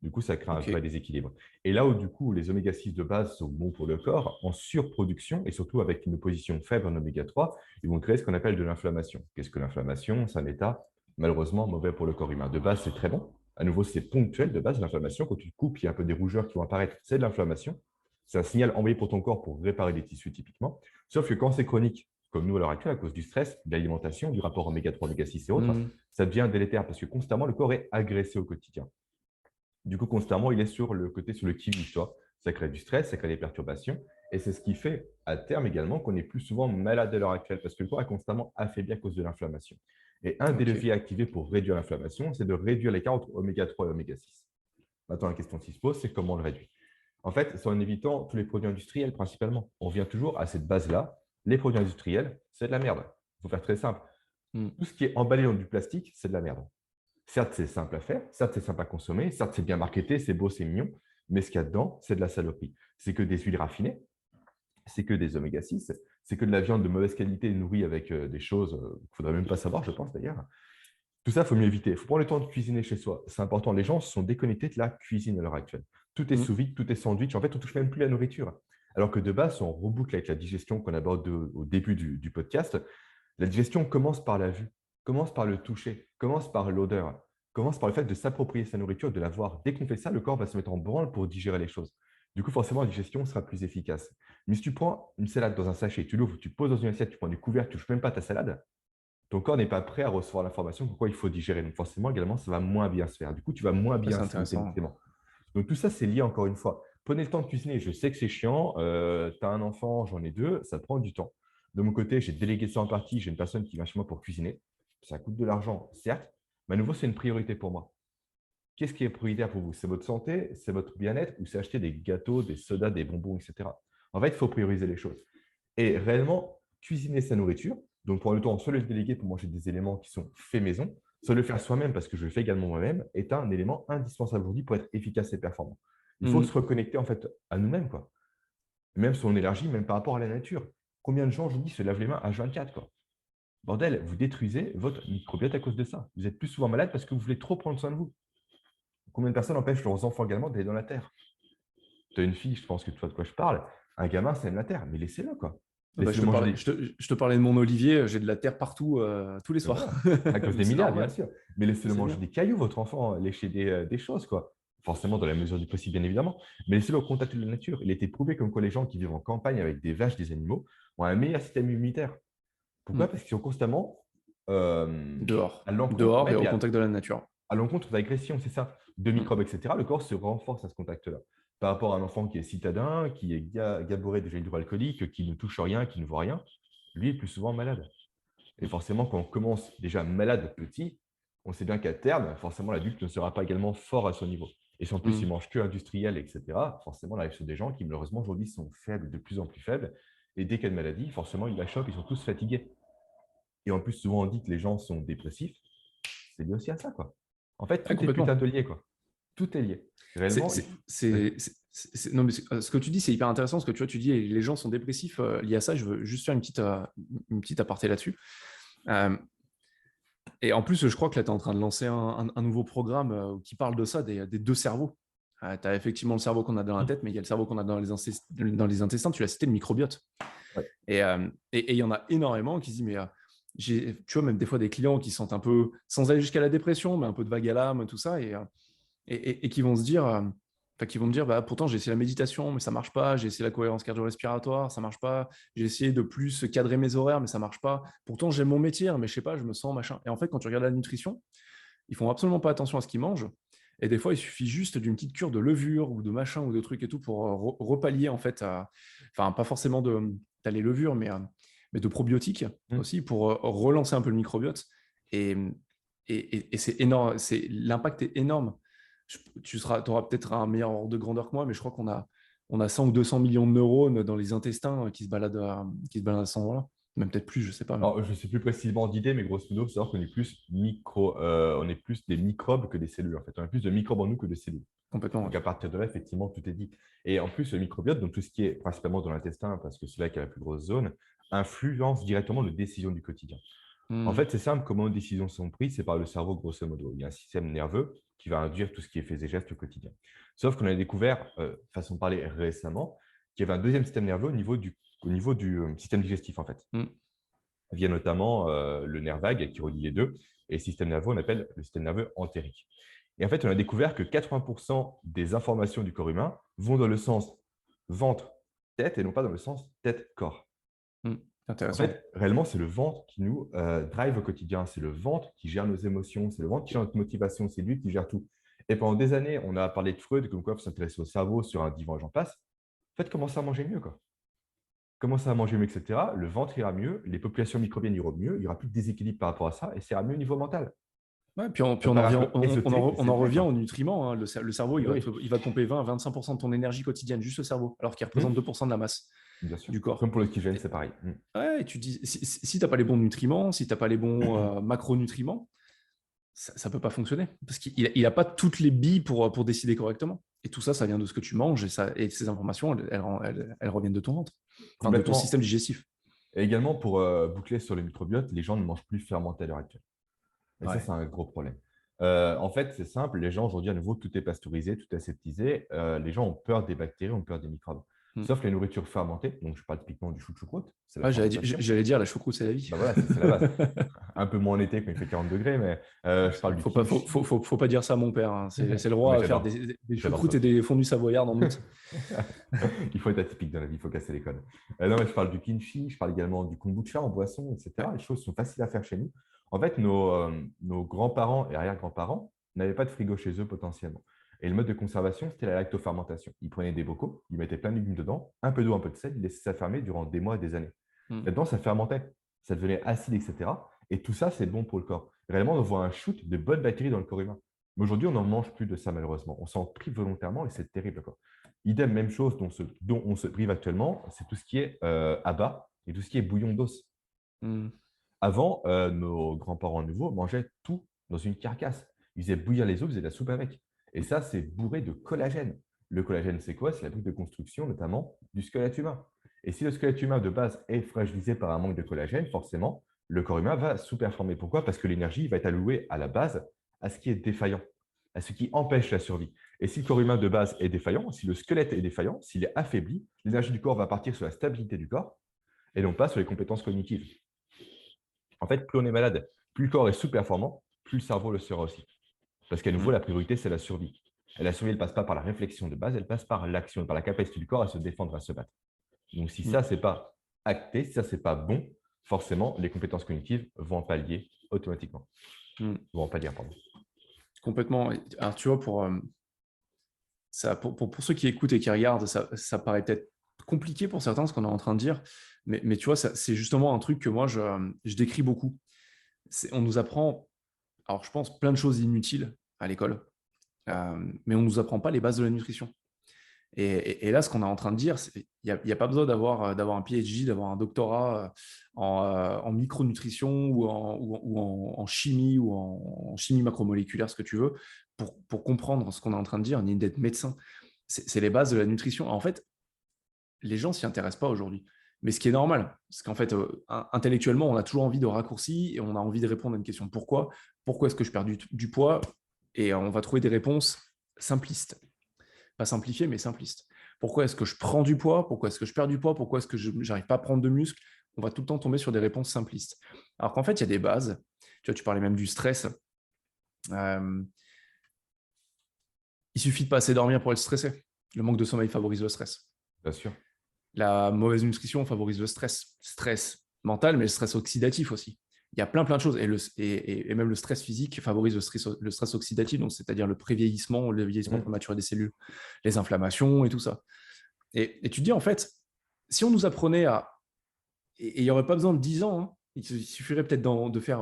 Du coup, ça crée un vrai
Ok.
déséquilibre. Et là où, du coup, les oméga 6 de base sont bons pour le corps, en surproduction, et surtout avec une position faible en oméga 3, ils vont créer ce qu'on appelle de l'inflammation. Qu'est-ce que l'inflammation? C'est un état, malheureusement, mauvais pour le corps humain. De base, c'est très bon. À nouveau, c'est ponctuel. De base, l'inflammation, quand tu te coupes, il y a un peu des rougeurs qui vont apparaître. C'est de l'inflammation. C'est un signal envoyé pour ton corps pour réparer les tissus, typiquement. Sauf que quand c'est chronique, comme nous à l'heure actuelle, à cause du stress, de l'alimentation, du rapport oméga 3, oméga 6 et autres,
Mm.
ça devient délétère parce que constamment, le corps est agressé au quotidien. Du coup, constamment, il est sur le côté, sur le qui-vive, tu vois. Ça crée du stress, ça crée des perturbations. Et c'est ce qui fait, à terme également, qu'on est plus souvent malade à l'heure actuelle parce que le corps est constamment affaibli à cause de l'inflammation. Et un des
Ok.
leviers activés pour réduire l'inflammation, c'est de réduire l'écart entre oméga 3 et oméga 6. Maintenant, la question qui se pose, c'est comment on le réduit. En fait, c'est en évitant tous les produits industriels principalement. On revient toujours à cette base-là. Les produits industriels, c'est de la merde. Il faut faire très simple.
Mm.
Tout ce qui est emballé dans du plastique, c'est de la merde. Certes, c'est simple à faire, certes, c'est simple à consommer, certes, c'est bien marketé, c'est beau, c'est mignon, mais ce qu'il y a dedans, c'est de la saloperie. C'est que des huiles raffinées, c'est que des oméga 6, c'est que de la viande de mauvaise qualité nourrie avec des choses qu'il ne faudrait même pas savoir, je pense d'ailleurs. Tout ça, il faut mieux éviter. Il faut prendre le temps de cuisiner chez soi. C'est important. Les gens se sont déconnectés de la cuisine à l'heure actuelle. Tout est
Mm.
sous vide, tout est sandwich. En fait, on ne touche même plus la nourriture. Alors que de base, si on reboucle avec la digestion qu'on aborde au début du podcast, la digestion commence par la vue, commence par le toucher, commence par l'odeur, commence par le fait de s'approprier sa nourriture, de la voir. Dès qu'on fait ça, le corps va se mettre en branle pour digérer les choses. Du coup, forcément, la digestion sera plus efficace. Mais si tu prends une salade dans un sachet, tu l'ouvres, tu te poses dans une assiette, tu prends du couvercle, tu ne touches même pas ta salade, ton corps n'est pas prêt à recevoir l'information pourquoi il faut digérer. Donc forcément, également, ça va moins bien se faire. Du coup, tu vas moins
Ouais,
bien
c'est
assimiler tes
intéressant.
nutriments. Donc tout ça, c'est lié encore une fois. Prenez le temps de cuisiner. Je sais que c'est chiant. Tu as un enfant, j'en ai deux, ça prend du temps. De mon côté, j'ai délégué ça en partie. J'ai une personne qui vient chez moi pour cuisiner. Ça coûte de l'argent, certes, mais à nouveau, c'est une priorité pour moi. Qu'est-ce qui est prioritaire pour vous? C'est votre santé, c'est votre bien-être ou c'est acheter des gâteaux, des sodas, des bonbons, etc. En fait, il faut prioriser les choses. Et réellement, cuisiner sa nourriture, donc prendre le temps, soit le déléguer pour manger des éléments qui sont faits maison, soit le faire soi-même parce que je le fais également moi-même, est un élément indispensable aujourd'hui pour être efficace et performant. Il faut se
Mm.
reconnecter en fait à nous-mêmes, quoi. Même son énergie, même par rapport à la nature. Combien de gens, je vous dis, se lavent les mains H24, quoi. Bordel, vous détruisez votre microbiote à cause de ça. Vous êtes plus souvent malade parce que vous voulez trop prendre soin de vous. Combien de personnes empêchent leurs enfants également d'aller dans la terre? Tu as une fille, je pense que tu vois de quoi je parle. Un gamin, ça aime la terre, mais laissez-le, quoi.
Bah,
Laissez-le manger des.
je te parlais de mon olivier, j'ai de la terre partout tous les
Mais
soirs.
voilà, à cause des
C'est
milliards, bien
normal,
sûr. Mais laissez-le
c'est
manger
bien.
des cailloux, votre enfant, lécher des choses, quoi. Forcément, dans la mesure du possible, bien évidemment. Mais laissez-le au contact de la nature. Il a été prouvé comme quoi les gens qui vivent en campagne avec des vaches, des animaux, ont un meilleur système immunitaire. Pourquoi?
Mm.
Parce qu'ils sont constamment euh,
Dehors.
à l'encre.
Dehors
Ouais,
et
puis
au contact de la nature.
à l'encontre d'agression, c'est ça, de
Mm.
microbes, etc. Le corps se renforce à ce contact-là. Par rapport à un enfant qui est citadin, qui est gaborré de gel hydroalcoolique, qui ne touche rien, qui ne voit rien, lui est plus souvent malade. Et forcément, quand on commence déjà malade petit, on sait bien qu'à terme, forcément, l'adulte ne sera pas également fort à son niveau. Et si en plus il
Mm.
mange que industriel, etc., forcément, on arrive sur des gens qui, malheureusement, aujourd'hui sont faibles, de plus en plus faibles. Et dès qu'il y a une maladie, forcément, ils la chopent, ils sont tous fatigués. Et en plus, souvent, on dit que les gens sont dépressifs. C'est lié aussi à ça, quoi. En fait,
Ouais,
tout est putain
complètement.
de lié, quoi. Tout est lié.
C'est,
Réellement, il
c'est,
faut... Vas-y.
non, mais ce que tu dis, c'est hyper intéressant. Ce que tu vois, tu dis, les gens sont dépressifs liés à ça. Je veux juste faire une petite aparté là-dessus. Euh, et en plus, je crois que là, tu es en train de lancer un nouveau programme qui parle de ça, des deux cerveaux. Tu as effectivement le cerveau qu'on a dans la tête, mais il y a le cerveau qu'on a dans les intestins. Tu l'as cité, le microbiote.
Ouais.
Et il y en a énormément qui se disent, mais tu vois, même des fois des clients qui sentent un peu, sans aller jusqu'à la dépression, mais un peu de vague à l'âme, tout ça, et qui vont se dire, enfin, qui vont me dire, bah, pourtant j'ai essayé la méditation, mais ça marche pas, j'ai essayé la cohérence cardio-respiratoire, ça marche pas, j'ai essayé de plus cadrer mes horaires, mais ça marche pas. Pourtant j'aime mon métier, hein, mais je sais pas, je me sens machin. Et en fait, quand tu regardes la nutrition, ils font absolument pas attention à ce qu'ils mangent. Et des fois, il suffit juste d'une petite cure de levure ou de machin ou de trucs et tout pour repallier en fait, enfin pas forcément t'as les levures, mais de probiotiques
Mm.
aussi pour relancer un peu le microbiote. Et, et c'est énorme, l'impact est énorme. Tu auras peut-être un meilleur ordre de grandeur que moi, mais je crois qu'on a 100 ou 200 millions de neurones dans les intestins qui se baladent à ce moment-là. Même peut-être plus, je sais pas.
Alors, je ne sais plus précisément d'idée, mais grosso modo, il faut savoir qu'on est plus on est plus des microbes que des cellules, en fait. On a plus de microbes en nous que de cellules.
Complètement, ouais.
Donc, à partir de là, effectivement, tout est dit. Et en plus, le microbiote, donc tout ce qui est principalement dans l'intestin, parce que c'est là qu'il y a la plus grosse zone, influence directement nos décisions du quotidien. En
Hmm.
fait, c'est simple, comment nos décisions sont prises, c'est par le cerveau, grosso modo. Il y a un système nerveux qui va induire tout ce qui est faits et gestes au quotidien. Sauf qu'on a découvert, façon de parler récemment, qu'il y avait un deuxième système nerveux au niveau du système digestif, en fait,
Hmm.
via notamment le nerf vague qui relie les deux, et le système nerveux, on appelle le système nerveux entérique. Et en fait, on a découvert que 80% des informations du corps humain vont dans le sens ventre-tête et non pas dans le sens tête-corps.
Hmm.
En
Intéressant.
fait, réellement, c'est le ventre qui nous drive au quotidien. C'est le ventre qui gère nos émotions. C'est le ventre qui gère notre motivation. C'est lui qui gère tout. Et pendant des années, on a parlé de Freud, comme quoi il faut s'intéresser au cerveau sur un divan, j'en passe. En fait, commencez à manger mieux, quoi. Commencez à manger mieux, etc. Le ventre ira mieux, les populations microbiennes iront mieux, il n'y aura plus de déséquilibre par rapport à ça, et ça ira mieux au niveau mental.
Ouais, puis
Ça
on en
paraît un
revient,
peu ésotérique, mais
on
c'est
en
vrai,
revient aux
quoi.
nutriments, hein. Le cerveau,
Oui, oui,
il va te pomper 20-25% de ton énergie quotidienne, juste le cerveau, alors qu'il représente
Hmm,
2% de la masse
bien sûr.
du corps.
Comme pour l'oxygène,
Et,
c'est pareil. Hmm.
ouais, et tu dis, si tu n'as pas les bons nutriments, si tu n'as pas les bons macronutriments, ça ne peut pas fonctionner. Parce qu'il n'a pas toutes les billes pour décider correctement. Et tout ça, ça vient de ce que tu manges, et ces informations, elles reviennent de ton ventre, enfin de ton système
Complètement.
digestif.
Et également, pour boucler sur le microbiote, les gens ne mangent plus fermenté à l'heure actuelle. Et ça,
Ouais.
c'est un gros problème. En fait, c'est simple. Les gens, aujourd'hui, à nouveau, tout est pasteurisé, tout est aseptisé. Les gens ont peur des bactéries, ont peur des microbes.
Hmm.
Sauf les nourritures fermentées. Donc, je parle typiquement du choucroute, c'est la
Ouais,
fermentation.
j'allais dire, la choucroute, c'est la vie.
Ben voilà, c'est la base. Un peu moins en été quand il fait 40 degrés, mais je parle du
Faut pas,
kimchi.
faut pas dire ça à mon père, hein. C'est le
Non, mais
roi à faire
j'adore.
des
J'adore
choucroutes
ça
et
aussi.
des fondus savoyards en août.
Il faut être atypique dans la vie, il faut casser les codes. Non, mais je parle du kimchi, je parle également du kombucha en boisson,
Ouais.
etc. Les choses sont faciles à faire chez nous. En fait, nos grands-parents et arrière-grands-parents n'avaient pas de frigo chez eux potentiellement. Et le mode de conservation, c'était la lactofermentation. Ils prenaient des bocaux, ils mettaient plein de légumes dedans, un peu d'eau, un peu de sel, ils laissaient ça fermer durant des mois et des années.
Hmm.
Là-dedans, ça fermentait, ça devenait acide, etc. Et tout ça, c'est bon pour le corps. Réellement, on voit un shoot de bonnes bactéries dans le corps humain. Mais aujourd'hui, on n'en mange plus de ça, malheureusement. On s'en prive volontairement et c'est terrible, quoi. Idem, même chose dont on se prive actuellement, c'est tout ce qui est abats et tout ce qui est bouillon d'os.
Hmm.
Avant, nos grands-parents à nouveau mangeaient tout dans une carcasse. Ils faisaient bouillir les os, ils faisaient de la soupe avec. Et ça, c'est bourré de collagène. Le collagène, c'est quoi? C'est la brique de construction, notamment du squelette humain. Et si le squelette humain de base est fragilisé par un manque de collagène, forcément, le corps humain va sous-performer. Pourquoi? Parce que l'énergie va être allouée à la base à ce qui est défaillant, à ce qui empêche la survie. Et si le corps humain de base est défaillant, si le squelette est défaillant, s'il est affaibli, l'énergie du corps va partir sur la stabilité du corps et non pas sur les compétences cognitives. En fait, plus on est malade, plus le corps est sous-performant, plus le cerveau le sera aussi. Parce qu'à nouveau,
Hmm.
la priorité, c'est la survie. Et la survie, elle ne passe pas par la réflexion de base, elle passe par l'action, par la capacité du corps à se défendre, à se battre. Donc, si
Hmm.
ça, ce n'est pas acté, si ça, ce n'est pas bon, forcément, les compétences cognitives vont en pallier automatiquement.
Hmm.
Vont en pâlir, pardon.
Complètement. Alors, tu vois, pour ceux qui écoutent et qui regardent, ça paraît peut-être compliqué pour certains, ce qu'on est en train de dire, mais tu vois, c'est justement un truc que moi, je décris beaucoup. On nous apprend, alors je pense, plein de choses inutiles à l'école, mais on ne nous apprend pas les bases de la nutrition. Et là, ce qu'on est en train de dire, il n'y a pas besoin d'avoir un PhD, d'avoir un doctorat en micronutrition ou en chimie ou en chimie macromoléculaire, ce que tu veux, pour comprendre ce qu'on est en train de dire, ni d'être médecin. C'est les bases de la nutrition. En fait, les gens s'y intéressent pas aujourd'hui. Mais ce qui est normal, parce qu'en fait, intellectuellement, on a toujours envie de raccourcis et on a envie de répondre à une question. Pourquoi est-ce que je perds du poids? Et on va trouver des réponses simplistes. Pas simplifiées, mais simplistes. Pourquoi est-ce que je prends du poids? Pourquoi est-ce que je perds du poids? Pourquoi est-ce que je n'arrive pas à prendre de muscle? On va tout le temps tomber sur des réponses simplistes. Alors qu'en fait, il y a des bases. Tu vois, tu parlais même du stress. Il suffit de pas assez dormir pour être stressé. Le manque de sommeil favorise le stress.
Bien sûr.
La mauvaise nutrition favorise le stress. Stress mental, mais le stress oxydatif aussi. Il y a plein de choses. Et même le stress physique favorise le stress oxydatif, donc c'est-à-dire le prévieillissement, le vieillissement prématuré des cellules, les inflammations et tout ça. Et tu te dis, en fait, si on nous apprenait à... Et il n'y aurait pas besoin de 10 ans, hein, il suffirait peut-être de faire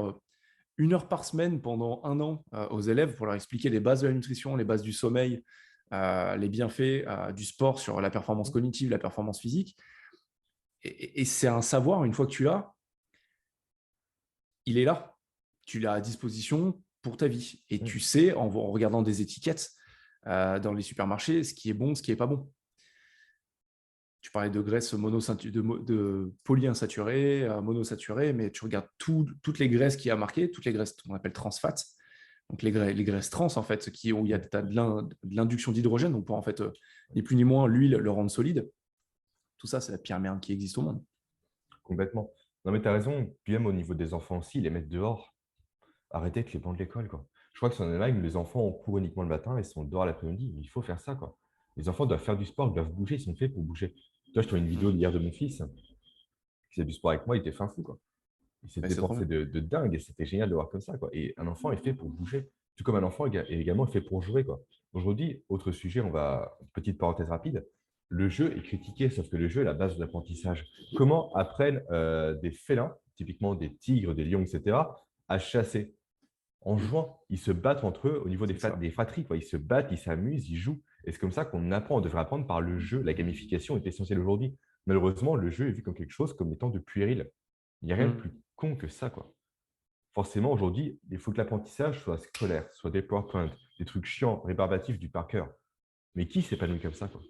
1 heure par semaine pendant 1 an aux élèves pour leur expliquer les bases de la nutrition, les bases du sommeil, les bienfaits du sport sur la performance cognitive, la performance physique. Et c'est un savoir, une fois que tu l'as, il est là. Tu l'as à disposition pour ta vie. Et tu sais, en regardant des étiquettes dans les supermarchés, ce qui est bon, ce qui n'est pas bon. Tu parlais de graisses de polyinsaturées, monosaturées, mais tu regardes toutes les graisses qu'il y a marquées, toutes les graisses qu'on appelle trans fat, donc les graisses trans, en fait, où il y a de l'induction d'hydrogène, donc pour en fait, ni plus ni moins, l'huile le rendre solide. Tout ça, c'est la pire merde qui existe au monde.
Complètement. Non, mais tu as raison. Puis même au niveau des enfants aussi, les mettre dehors. Arrêtez avec les bancs de l'école, quoi. Je crois que c'est en Allemagne où les enfants ont cours uniquement le matin et sont dehors l'après-midi. Il faut faire ça, quoi. Les enfants doivent faire du sport, ils doivent bouger, ils sont faits pour bouger. Tu vois, je vois une vidéo hier de mon fils qui faisait du sport avec moi, il était fin fou, quoi. Il s'est
Ouais, c'est trop
dépensé
bien.
de dingue et c'était génial de voir comme ça, quoi. Et un enfant est fait pour bouger, tout comme un enfant est également fait pour jouer, quoi. Aujourd'hui, autre sujet, petite parenthèse rapide, le jeu est critiqué, sauf que le jeu est la base de l'apprentissage. Comment apprennent des félins, typiquement des tigres, des lions, etc., à chasser? En jouant, ils se battent entre eux au niveau
C'est ça.
des fratries, quoi. Ils se battent, ils s'amusent, ils jouent. Et c'est comme ça qu'on apprend. On devrait apprendre par le jeu. La gamification est essentielle aujourd'hui. Malheureusement, le jeu est vu comme quelque chose comme étant de puéril. Il n'y a rien de plus con que ça, quoi. Forcément, aujourd'hui, il faut que l'apprentissage soit scolaire, soit des PowerPoint, des trucs chiants, rébarbatifs du par cœur. Mais qui s'épanouit comme ça, quoi?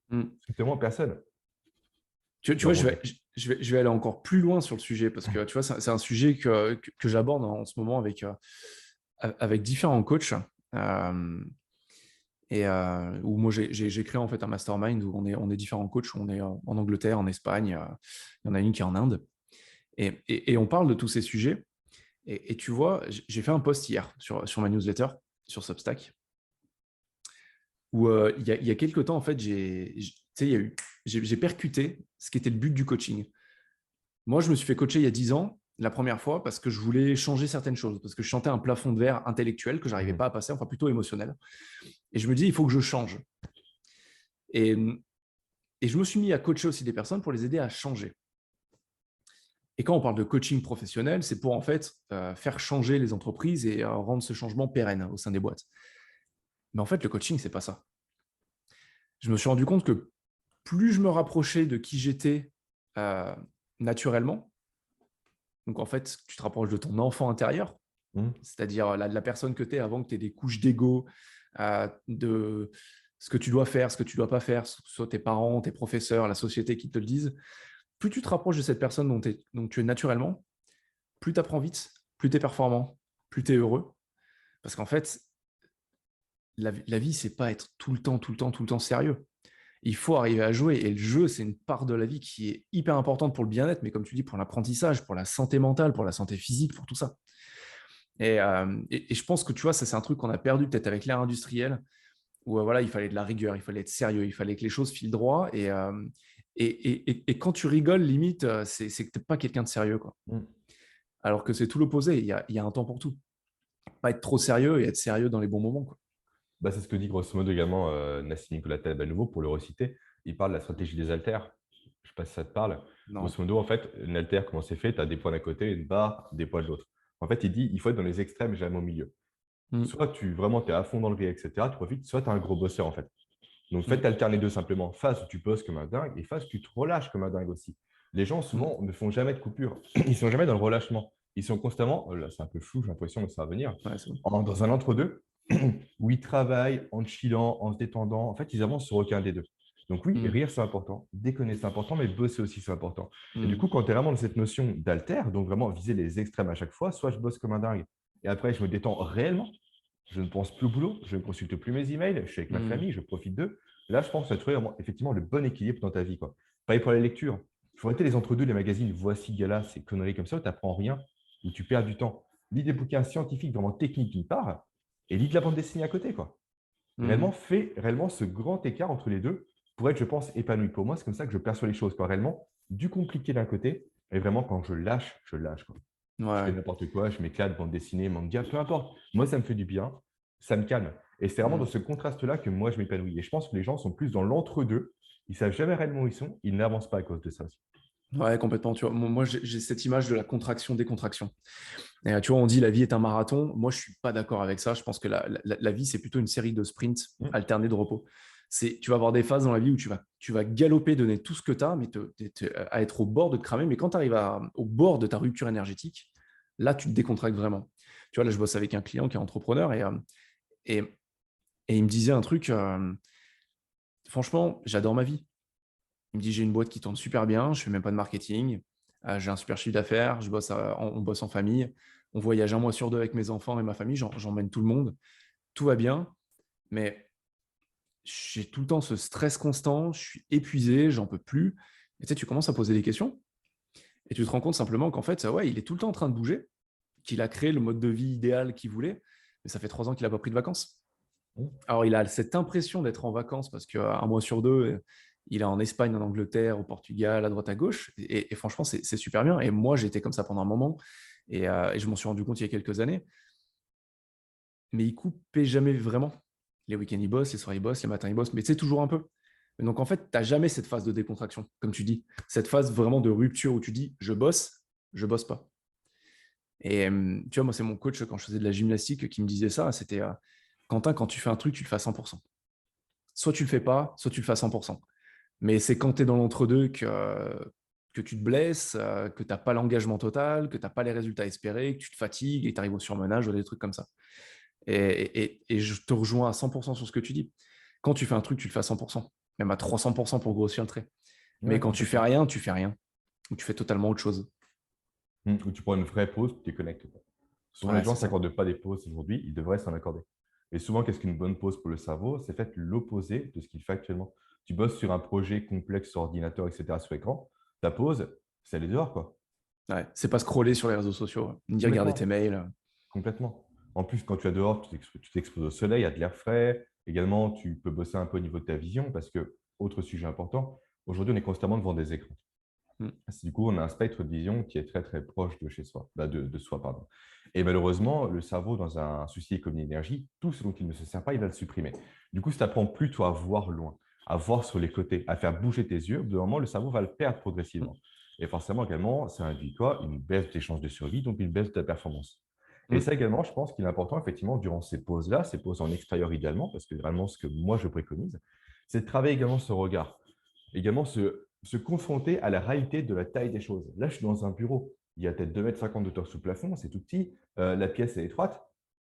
Mm.
Strictement personne.
Tu
Tu vas
vois,
rebondir.
je vais aller encore plus loin sur le sujet parce que tu vois, c'est un sujet que j'aborde en ce moment avec différents coachs. Où moi, j'ai créé en fait un mastermind où on est différents coachs. On est en Angleterre, en Espagne. Il y en a une qui est en Inde. Et on parle de tous ces sujets. Et tu vois, j'ai fait un post hier sur ma newsletter, sur Substack, où il y a quelques temps, en fait, tu sais, j'ai percuté ce qui était le but du coaching. Moi, je me suis fait coacher il y a 10 ans, la première fois, parce que je voulais changer certaines choses, parce que je sentais un plafond de verre intellectuel que je n'arrivais
Mhm.
pas à passer, enfin plutôt émotionnel. Et je me dis, il faut que je change. Et, et je me suis mis à coacher aussi des personnes pour les aider à changer. Et quand on parle de coaching professionnel, c'est pour en fait faire changer les entreprises et rendre ce changement pérenne au sein des boîtes. Mais en fait, le coaching, c'est pas ça. Je me suis rendu compte que plus je me rapprochais de qui j'étais naturellement, donc en fait, tu te rapproches de ton enfant intérieur,
Mhm.
c'est-à-dire la personne que tu es avant que tu aies des couches d'ego, de ce que tu dois faire, ce que tu ne dois pas faire, soit tes parents, tes professeurs, la société qui te le disent. Plus tu te rapproches de cette personne dont tu es naturellement, plus tu apprends vite, plus tu es performant, plus tu es heureux. Parce qu'en fait, la vie, c'est pas être tout le temps, tout le temps, tout le temps sérieux. Il faut arriver à jouer. Et le jeu, c'est une part de la vie qui est hyper importante pour le bien-être, mais comme tu dis, pour l'apprentissage, pour la santé mentale, pour la santé physique, pour tout ça. Et je pense que tu vois, ça, c'est un truc qu'on a perdu peut-être avec l'ère industrielle, où voilà, il fallait de la rigueur, il fallait être sérieux, il fallait que les choses filent droit. Et quand tu rigoles, limite, c'est que tu n'es pas quelqu'un de sérieux, quoi.
Mhm.
Alors que c'est tout l'opposé. Il y a un temps pour tout. pas être trop sérieux et être sérieux dans les bons moments, quoi.
Bah, c'est ce que dit grosso modo également Nassim Nicolas Taleb à nouveau, pour le reciter. Il parle de la stratégie des haltères. Je ne sais pas si ça te parle.
Non.
Grosso modo, en fait, une haltère, comment c'est fait? Tu as des points d'un côté, une barre, des poids de l'autre. En fait, il dit il faut être dans les extrêmes, jamais au milieu.
Mm,
Soit tu vraiment es à fond dans le riz, etc., tu profites, soit tu es un gros bosseur en fait. Donc
mm,
faites alterner les deux simplement. Phase où tu bosses comme un dingue et phase où tu te relâches comme un dingue aussi. Les gens
mm,
souvent ne font jamais de coupure. Ils sont jamais dans le relâchement. Ils sont constamment, là c'est un peu flou, j'ai l'impression que ça va venir,
ouais, c'est bon.
dans un entre-deux où ils travaillent en chillant, en se détendant. En fait, ils avancent sur aucun des deux. Donc oui,
Mm,
rire c'est important, déconner c'est important, mais bosser aussi c'est important. Et du
mm,
coup, quand tu es vraiment dans cette notion d'alter, donc vraiment viser les extrêmes à chaque fois, soit je bosse comme un dingue et après je me détends réellement, je ne pense plus au boulot, je ne consulte plus mes emails, je suis avec ma
mm,
famille, je profite d'eux. Là, je pense que tu as trouvé effectivement le bon équilibre dans ta vie, quoi. Pareil pour la lecture. Il faut arrêter les entre-deux, les magazines Voici, Gala, ces conneries comme ça où tu n'apprends rien, où tu perds du temps. Lis des bouquins scientifiques vraiment techniques d'une part et lis de la bande dessinée à côté, quoi. Réellement,
mm.
fais réellement ce grand écart entre les deux pour être, je pense, épanoui. Pour moi, c'est comme ça que je perçois les choses, quoi. Réellement, du compliqué d'un côté et vraiment, quand je lâche, quoi.
Ouais,
Je fais
ouais.
n'importe quoi, je m'éclate, bande dessinée, manga, peu importe. Moi, ça me fait du bien, ça me calme. Et c'est vraiment dans
Mm.
ce contraste-là que moi, je m'épanouis. Et je pense que les gens sont plus dans l'entre-deux. Ils ne savent jamais réellement où ils sont. Ils n'avancent pas à cause de ça aussi.
Ouais, complètement. Tu vois, moi, j'ai cette image de la contraction-décontraction. Et tu vois, on dit la vie est un marathon. Moi, je suis pas d'accord avec ça. Je pense que la vie, c'est plutôt une série de sprints
Mm.
alternés de repos. Tu vas avoir des phases dans la vie où tu vas galoper, donner tout ce que tu as, mais à être au bord de te cramer. Mais quand tu arrives au bord de ta rupture énergétique, là, tu te décontractes vraiment. Tu vois, là, je bosse avec un client qui est entrepreneur et, et il me disait un truc, franchement, j'adore ma vie. Il me dit, j'ai une boîte qui tourne super bien, je fais même pas de marketing, j'ai un super chiffre d'affaires, on bosse en famille, on voyage un mois sur deux avec mes enfants et ma famille, j'emmène tout le monde, tout va bien, mais j'ai tout le temps ce stress constant, je suis épuisé, j'en peux plus. Et tu sais, tu commences à poser des questions et tu te rends compte simplement qu'en fait, ouais, il est tout le temps en train de bouger, qu'il a créé le mode de vie idéal qu'il voulait, mais ça fait 3 ans qu'il n'a pas pris de vacances.
Mm.
Alors, il a cette impression d'être en vacances parce qu'un mois sur deux, il est en Espagne, en Angleterre, au Portugal, à droite, à gauche. Et franchement, c'est super bien. Et moi, j'étais comme ça pendant un moment. Et je m'en suis rendu compte il y a quelques années. Mais il coupait jamais vraiment. Les week-ends, il bosse, les soirs, il bosse, les matins, il bosse. Mais tu sais, toujours un peu. Et donc, en fait, tu n'as jamais cette phase de décontraction, comme tu dis. Cette phase vraiment de rupture où tu dis, je bosse pas. Et tu vois, moi, c'est mon coach quand je faisais de la gymnastique qui me disait ça. C'était Quentin, quand tu fais un truc, tu le fais à 100%. Soit tu le fais pas, soit tu le fais à 100%. Mais c'est quand tu es dans l'entre-deux que tu te blesses, que tu n'as pas l'engagement total, que tu n'as pas les résultats espérés, que tu te fatigues et que tu arrives au surmenage ou des trucs comme ça. Et je te rejoins à 100% sur ce que tu dis. Quand tu fais un truc, tu le fais à 100%, même à 300% pour grossir le trait. Mais
Ouais,
quand
complètement.
tu fais rien, ou tu fais totalement autre chose.
Où tu prends une vraie pause, tu déconnectes. Souvent, les
Ouais,
gens
c'est
ne
ça.
s'accordent pas des pauses aujourd'hui, ils devraient s'en accorder. Et souvent, qu'est-ce qu'une bonne pause pour le cerveau? C'est fait l'opposé de ce qu'il fait actuellement. Tu bosses sur un projet complexe sur ordinateur, etc., sur écran. Ta pause, c'est aller dehors, quoi.
Ouais, c'est pas scroller sur les réseaux sociaux, ni regarder tes
Complètement.
mails.
Complètement. En plus, quand tu es dehors, tu t'exposes au soleil, à de l'air frais. Également, tu peux bosser un peu au niveau de ta vision parce que, autre sujet important, aujourd'hui, on est constamment devant des écrans.
Mm,
Du coup, on a un spectre de vision qui est très, très proche de chez soi, de soi, pardon. Et malheureusement, le cerveau, dans un souci d'économie d'énergie, tout ce dont il ne se sert pas, il va le supprimer. Du coup, si tu apprends plutôt à voir loin, à voir sur les côtés, à faire bouger tes yeux, de moment, le cerveau va le perdre
mm,
progressivement. Et forcément, également, ça induit quoi? Une baisse de tes chances de survie, donc une baisse de ta performance. Et
mm,
ça également, je pense qu'il est important, effectivement, durant ces pauses-là, ces pauses en extérieur idéalement, parce que vraiment, ce que moi, je préconise, c'est de travailler également ce regard, également se confronter à la réalité de la taille des choses. Là, je suis dans un bureau. Il y a peut-être 2,50 m de hauteur sous plafond, c'est tout petit. La pièce est étroite.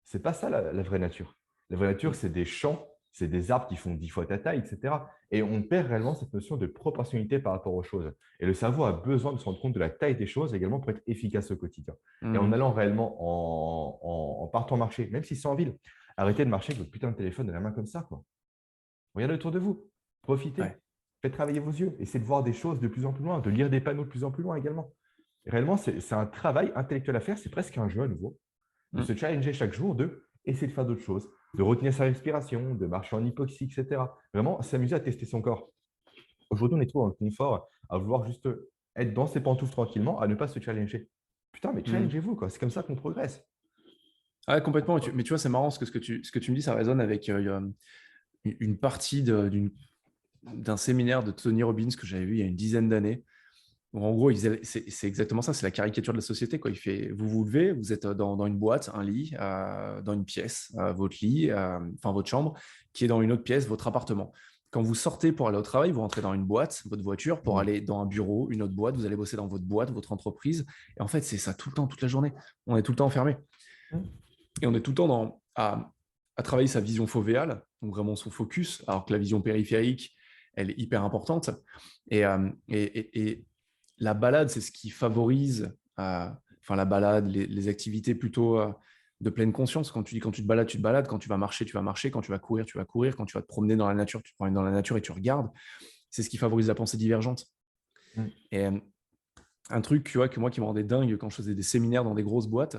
C'est pas ça la vraie nature. La vraie nature,
mm,
c'est des champs, c'est des arbres qui font 10 fois ta taille, etc. Et on perd réellement cette notion de proportionnalité par rapport aux choses. Et le cerveau a besoin de se rendre compte de la taille des choses également pour être efficace au quotidien. Et en
mm.
allant réellement en partant marcher, même si c'est en ville, arrêtez de marcher avec votre putain de téléphone de la main comme ça, quoi. Regardez autour de vous. Profitez.
Ouais.
Faites travailler vos yeux. Essayez de voir des choses de plus en plus loin, de lire des panneaux de plus en plus loin également. Et réellement, c'est un travail intellectuel à faire. C'est presque un jeu à nouveau. De
Mm.
se challenger chaque jour, de essayer de faire d'autres choses, de retenir sa respiration, de marcher en hypoxie, etc. Vraiment, s'amuser à tester son corps. Aujourd'hui, on est trop dans le confort, à vouloir juste être dans ses pantoufles tranquillement, à ne pas se challenger. Putain, mais
Mm.
challengez-vous, quoi. C'est comme ça qu'on progresse.
Ah, complètement. Mais tu vois, c'est marrant parce que ce que tu me dis, ça résonne avec une partie d'un séminaire de Tony Robbins que j'avais vu il y a une dizaine d'années. En gros, c'est exactement ça, c'est la caricature de la société, quoi. Il fait, vous vous levez, vous êtes dans une boîte, un lit, dans une pièce, votre lit, enfin votre chambre, qui est dans une autre pièce, votre appartement. Quand vous sortez pour aller au travail, vous rentrez dans une boîte, votre voiture, pour
Mm.
aller dans un bureau, une autre boîte, vous allez bosser dans votre boîte, votre entreprise. Et en fait, c'est ça tout le temps, toute la journée. On est tout le temps enfermé.
Mm.
Et on est tout le temps à travailler sa vision fovéale, donc vraiment son focus, alors que la vision périphérique, elle est hyper importante. Et la balade, c'est ce qui favorise, enfin la balade, les activités plutôt de pleine conscience. Quand tu te balades, tu te balades. Quand tu vas marcher, tu vas marcher. Quand tu vas courir, tu vas courir. Quand tu vas te promener dans la nature, tu te promènes dans la nature et tu regardes. C'est ce qui favorise la pensée divergente.
Mm.
Et un truc, tu vois, que moi qui me rendait dingue quand je faisais des séminaires dans des grosses boîtes,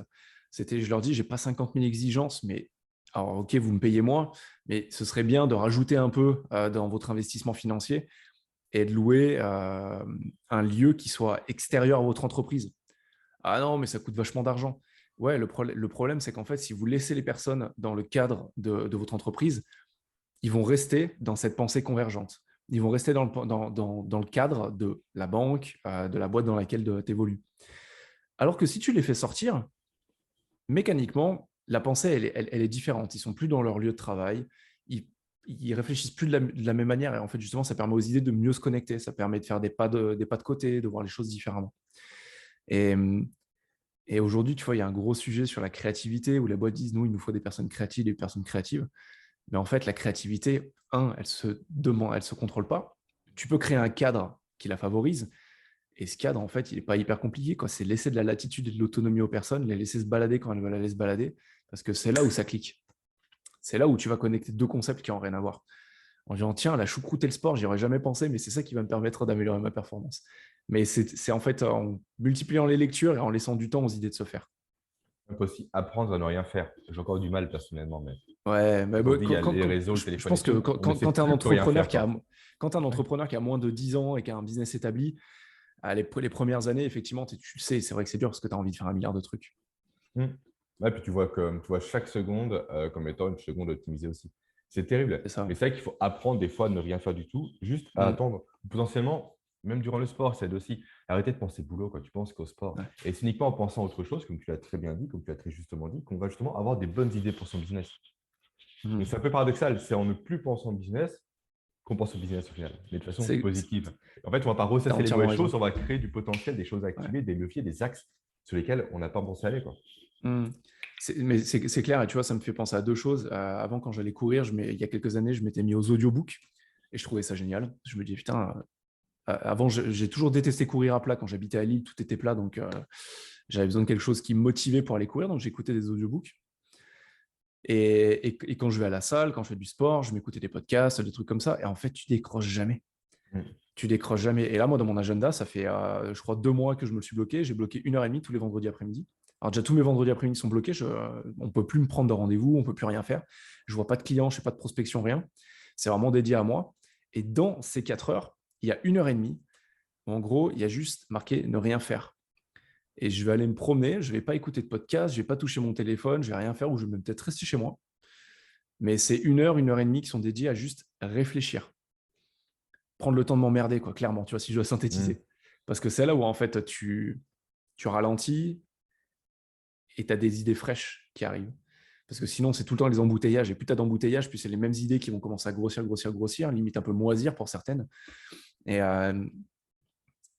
c'était, je leur dis, j'ai pas 50 000 exigences, mais alors ok, vous me payez moins, mais ce serait bien de rajouter un peu dans votre investissement financier et de louer un lieu qui soit extérieur à votre entreprise. Ah non, mais ça coûte vachement d'argent. Ouais, le problème, c'est qu'en fait, si vous laissez les personnes dans le cadre de votre entreprise, ils vont rester dans cette pensée convergente. Ils vont rester dans le cadre de la banque, de la boîte dans laquelle tu évolues. Alors que si tu les fais sortir, mécaniquement, la pensée, elle est différente. Ils sont plus dans leur lieu de travail. Ils réfléchissent plus de la même manière. Et en fait, justement, ça permet aux idées de mieux se connecter. Ça permet de faire des pas de côté, de voir les choses différemment. Et, et aujourd'hui, tu vois, il y a un gros sujet sur la créativité où les boîtes disent, nous, il nous faut des personnes créatives, des personnes créatives. Mais en fait, la créativité, elle se contrôle pas. Tu peux créer un cadre qui la favorise. Et ce cadre, en fait, il n'est pas hyper compliqué, quoi. C'est laisser de la latitude et de l'autonomie aux personnes, les laisser se balader quand elles veulent aller se balader, parce que c'est là où ça clique. C'est là où tu vas connecter deux concepts qui n'ont rien à voir. En disant, tiens, la choucroute et le sport, j'y aurais jamais pensé, mais c'est ça qui va me permettre d'améliorer ma performance. Mais c'est en fait en multipliant les lectures et en laissant du temps aux idées de se faire.
On peut aussi apprendre à ne rien faire. J'ai encore du mal personnellement, mais
Ouais, mais bon,
aujourd'hui, il y a les réseaux, le
je
téléphone
pense
et
que
tout. On ne sait
quand tu es un
plus que rien
entrepreneur
faire, quoi.
quand un
Ouais.
entrepreneur qui a moins de 10 ans et qui a un business établi, les premières années, effectivement, tu sais, c'est vrai que c'est dur parce que tu as envie de faire un milliard de trucs.
Mm. Ouais, puis tu vois chaque seconde comme étant une seconde optimisée aussi. C'est terrible.
C'est ça.
Mais c'est vrai qu'il faut apprendre des fois à ne rien faire du tout, juste à
Mm.
attendre. Potentiellement, même durant le sport, ça aide aussi. Arrêter de penser boulot quand tu penses qu'au sport.
Ouais.
Et c'est uniquement en pensant à autre chose, comme tu l'as très bien dit, comme tu l'as très justement dit, qu'on va justement avoir des bonnes idées pour son business. Donc
Mm.
c'est un peu paradoxal, c'est en ne plus pensant au business qu'on pense au business au final, mais de façon
C'est
positive. En fait, on ne va pas
T'as
ressasser les
entièrement
mauvaises
raison.
choses, on va créer du potentiel, des choses à
Ouais.
activer, des leviers, des axes sur lesquels on n'a pas pensé aller, quoi.
Mm. Mais c'est clair, et tu vois, ça me fait penser à deux choses. Avant, quand j'allais courir, il y a quelques années, je m'étais mis aux audiobooks et je trouvais ça génial. Je me dis, putain, avant, j'ai toujours détesté courir à plat. Quand j'habitais à Lille, tout était plat, donc j'avais besoin de quelque chose qui me motivait pour aller courir, donc j'écoutais des audiobooks. Et quand je vais à la salle, quand je fais du sport, je m'écoutais des podcasts, des trucs comme ça, et en fait, tu décroches jamais.
Mm.
Tu décroches jamais. Et là, moi, dans mon agenda, ça fait, je crois, 2 mois que je me le suis bloqué. J'ai bloqué 1 heure et demie tous les vendredis après-midi. Alors déjà, tous mes vendredis après-midi sont bloqués. On ne peut plus me prendre de rendez-vous, on ne peut plus rien faire. Je ne vois pas de clients, je ne fais pas de prospection, rien. C'est vraiment dédié à moi. Et dans ces 4 heures, il y a 1 heure et demie. En gros, il y a juste marqué ne rien faire. Et je vais aller me promener, je ne vais pas écouter de podcast, je ne vais pas toucher mon téléphone, je ne vais rien faire ou je vais peut-être rester chez moi. Mais c'est 1 heure et demie qui sont dédiées à juste réfléchir, prendre le temps de m'emmerder, quoi, clairement, tu vois, si je dois
Mm.
synthétiser. Parce que c'est là où, en fait, tu ralentis et tu as des idées fraîches qui arrivent. Parce que sinon, c'est tout le temps les embouteillages. Et plus tu as d'embouteillages, plus c'est les mêmes idées qui vont commencer à grossir, grossir, grossir, limite un peu moisir pour certaines, et, euh,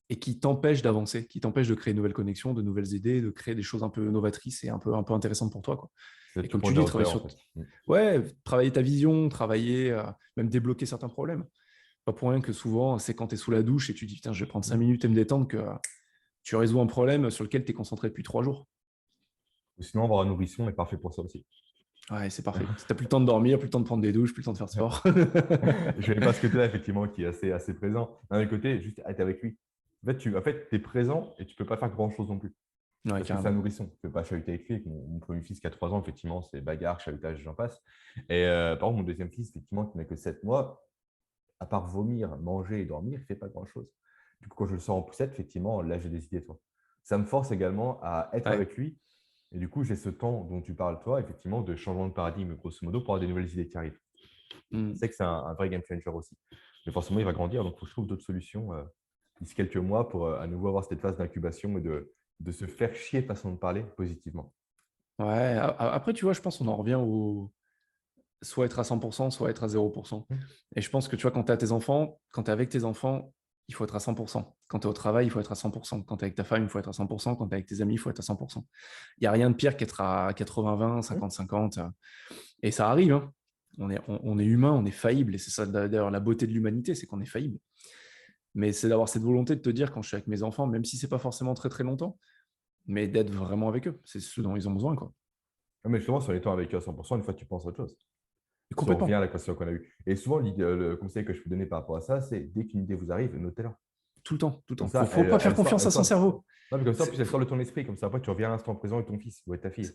et qui t'empêchent d'avancer, qui t'empêchent de créer de nouvelles connexions, de nouvelles idées, de créer des choses un peu novatrices et un peu intéressantes pour toi, quoi.
C'est
Et
te
comme
prendre
tu
de la
dis, travailler
hauteur, en
sur...
fait. Mm.
Ouais, travailler ta vision, travailler, même débloquer certains problèmes. Pas pour rien que souvent, c'est quand tu es sous la douche et tu dis, putain, je vais prendre 5
Mm.
minutes et me détendre que tu résous un problème sur lequel tu es concentré depuis 3 jours.
Ou sinon, avoir un nourrisson est parfait pour ça aussi.
Ouais, c'est parfait. Tu n'as plus le temps de dormir, plus le temps de prendre des douches, plus le temps de faire de sport.
Je n'aime pas ce côté-là, effectivement, qui est assez présent. D'un autre côté, juste être avec lui. En fait, tu es présent et tu ne peux pas faire grand-chose non plus.
Ouais,
Parce que c'est un
carrément.
nourrisson. Tu ne peux pas chahuter avec lui. Avec mon premier fils qui a 3 ans, effectivement, c'est bagarre, chahutage, j'en passe. Et par contre, mon deuxième fils, effectivement, qui n'a que 7 mois, à part vomir, manger et dormir, il ne fait pas grand-chose. Du coup, quand je le sors en poussette, effectivement, là, j'ai des idées. Toi. Ça me force également à être
Ouais.
avec lui Et du coup, j'ai ce temps dont tu parles, toi, effectivement, de changement de paradigme, grosso modo, pour avoir des nouvelles idées qui arrivent. Je
Mm.
sais que c'est un vrai game changer aussi. Mais forcément, il va grandir, donc il faut que je trouve d'autres solutions d'ici quelques mois pour à nouveau avoir cette phase d'incubation et de se faire chier, façon de parler, positivement.
Ouais, après, tu vois, je pense qu'on en revient au soit être à 100%, soit être à 0%.
Mmh.
Et je pense que tu vois, quand tu as tes enfants, quand tu es avec tes enfants, il faut être à 100%. Quand tu es au travail, il faut être à 100%. Quand tu es avec ta femme, il faut être à 100%. Quand tu es avec tes amis, il faut être à 100%. Il n'y a rien de pire qu'être à 80-20,
Mmh.
50-50. Et ça arrive, hein. On est humain, on est faillible. Et c'est ça d'ailleurs la beauté de l'humanité, c'est qu'on est faillible. Mais c'est d'avoir cette volonté de te dire quand je suis avec mes enfants, même si c'est pas forcément très très longtemps, mais d'être vraiment avec eux. C'est ce dont ils ont besoin, quoi.
Ah, mais justement, sur les temps avec eux à 100%, une fois, tu penses à autre chose.
Et
Si on revient à
complètement,
la question qu'on a eue. Et souvent, le conseil que je peux donner par rapport à ça, c'est dès qu'une idée vous arrive, notez-la.
tout le temps, tout le
Comme
temps.
ça,
Faut pas faire confiance
elle
à son
sort.
cerveau.
Non, mais comme ça, en
C'est
plus, elle sort de ton esprit. Comme ça, après, tu reviens à l'instant présent avec ton fils ou avec ta fille.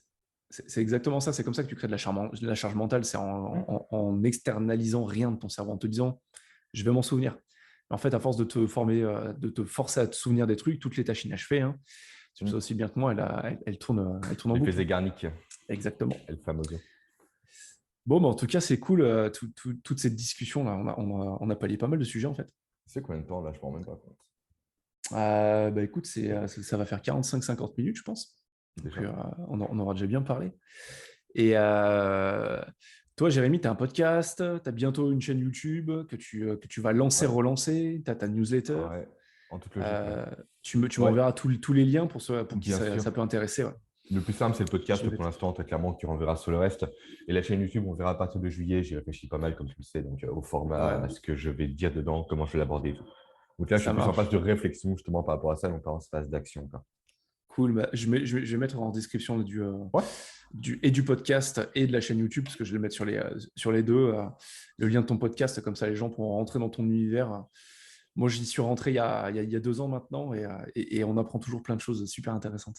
c'est exactement ça. C'est comme ça que tu crées de la charge mentale. C'est
Mmh.
en externalisant rien de ton cerveau, en te disant, je vais m'en souvenir. En fait, à force de te former, de te forcer à te souvenir des trucs, toutes les tâches inachevées, hein, tu le sais
Mmh.
aussi bien que moi, elle tourne en
L'effet
boucle.
Zeigarnik,
Exactement.
el famoso.
Bon, en tout cas, c'est cool, toute cette discussion-là. On a pallié pas mal de sujets, en fait.
C'est combien de temps là? Je ne me rends même pas compte.
Bah écoute, ça va faire 45-50 minutes, je pense. Donc,
Déjà.
on aura déjà bien parlé. Et toi, Jérémy, tu as un podcast, tu as bientôt une chaîne YouTube que tu vas lancer,
Ouais.
relancer, tu as ta newsletter.
Ouais. En toute logique, ouais.
Euh, tu
Ouais,
m'enverras tous les liens pour qui
bien sûr.
ça peut intéresser. Ouais.
Le plus simple, c'est le
Je
podcast
les
pour
mettrai.
l'instant. Très clairement, tu renverras sur le reste. Et la chaîne YouTube, on verra à partir de juillet. J'y réfléchis pas mal, comme tu le sais, donc au format,
Ouais,
à ce que je vais dire dedans, comment je vais l'aborder et tout. Donc là, je suis
ça
plus en phase
marche.
de réflexion justement par rapport à ça, donc pas en phase d'action, quoi.
Cool. Bah, je vais mettre en description
Ouais,
du podcast et de la chaîne YouTube, parce que je vais le mettre sur les deux. Le lien de ton podcast, comme ça les gens pourront rentrer dans ton univers. Moi, j'y suis rentré il y a 2 ans maintenant et on apprend toujours plein de choses super intéressantes.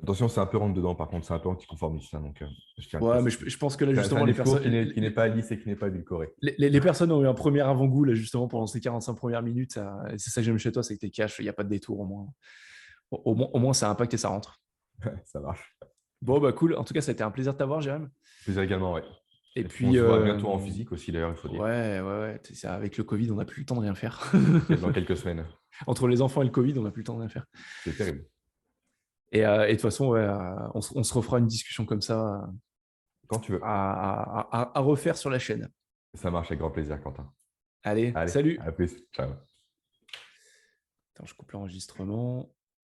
attention, c'est un peu rentre dedans, par contre, c'est un peu anticonformiste, ça, donc je tiens à le
Ouais, mais
préciser.
je pense que là,
C'est
justement,
un discours qui n'est pas lisse et qui n'est pas édulcoré.
les personnes ont eu un premier avant-goût, là, justement, pendant ces 45 premières minutes. Et c'est ça que j'aime chez toi, c'est que t'es cash, il n'y a pas de détour au moins. Au moins, ça impacte et ça rentre.
Ça marche.
Bon, bah cool. En tout cas, ça a été un plaisir de t'avoir, Jérém.
Plaisir également, ouais.
Et
Et puis, on
puis,
se voit bientôt en physique aussi, d'ailleurs, il faut dire.
ouais. Avec le Covid, on n'a plus le temps de rien faire.
Dans quelques semaines.
Entre les enfants et le Covid, on n'a plus le temps de rien faire.
C'est terrible.
Et de toute façon, ouais, on se refera une discussion comme ça
Quand tu veux.
à refaire sur la chaîne.
Ça marche avec grand plaisir, Quentin.
Allez,
Allez,
salut.
à plus. Ciao.
Attends, je coupe l'enregistrement.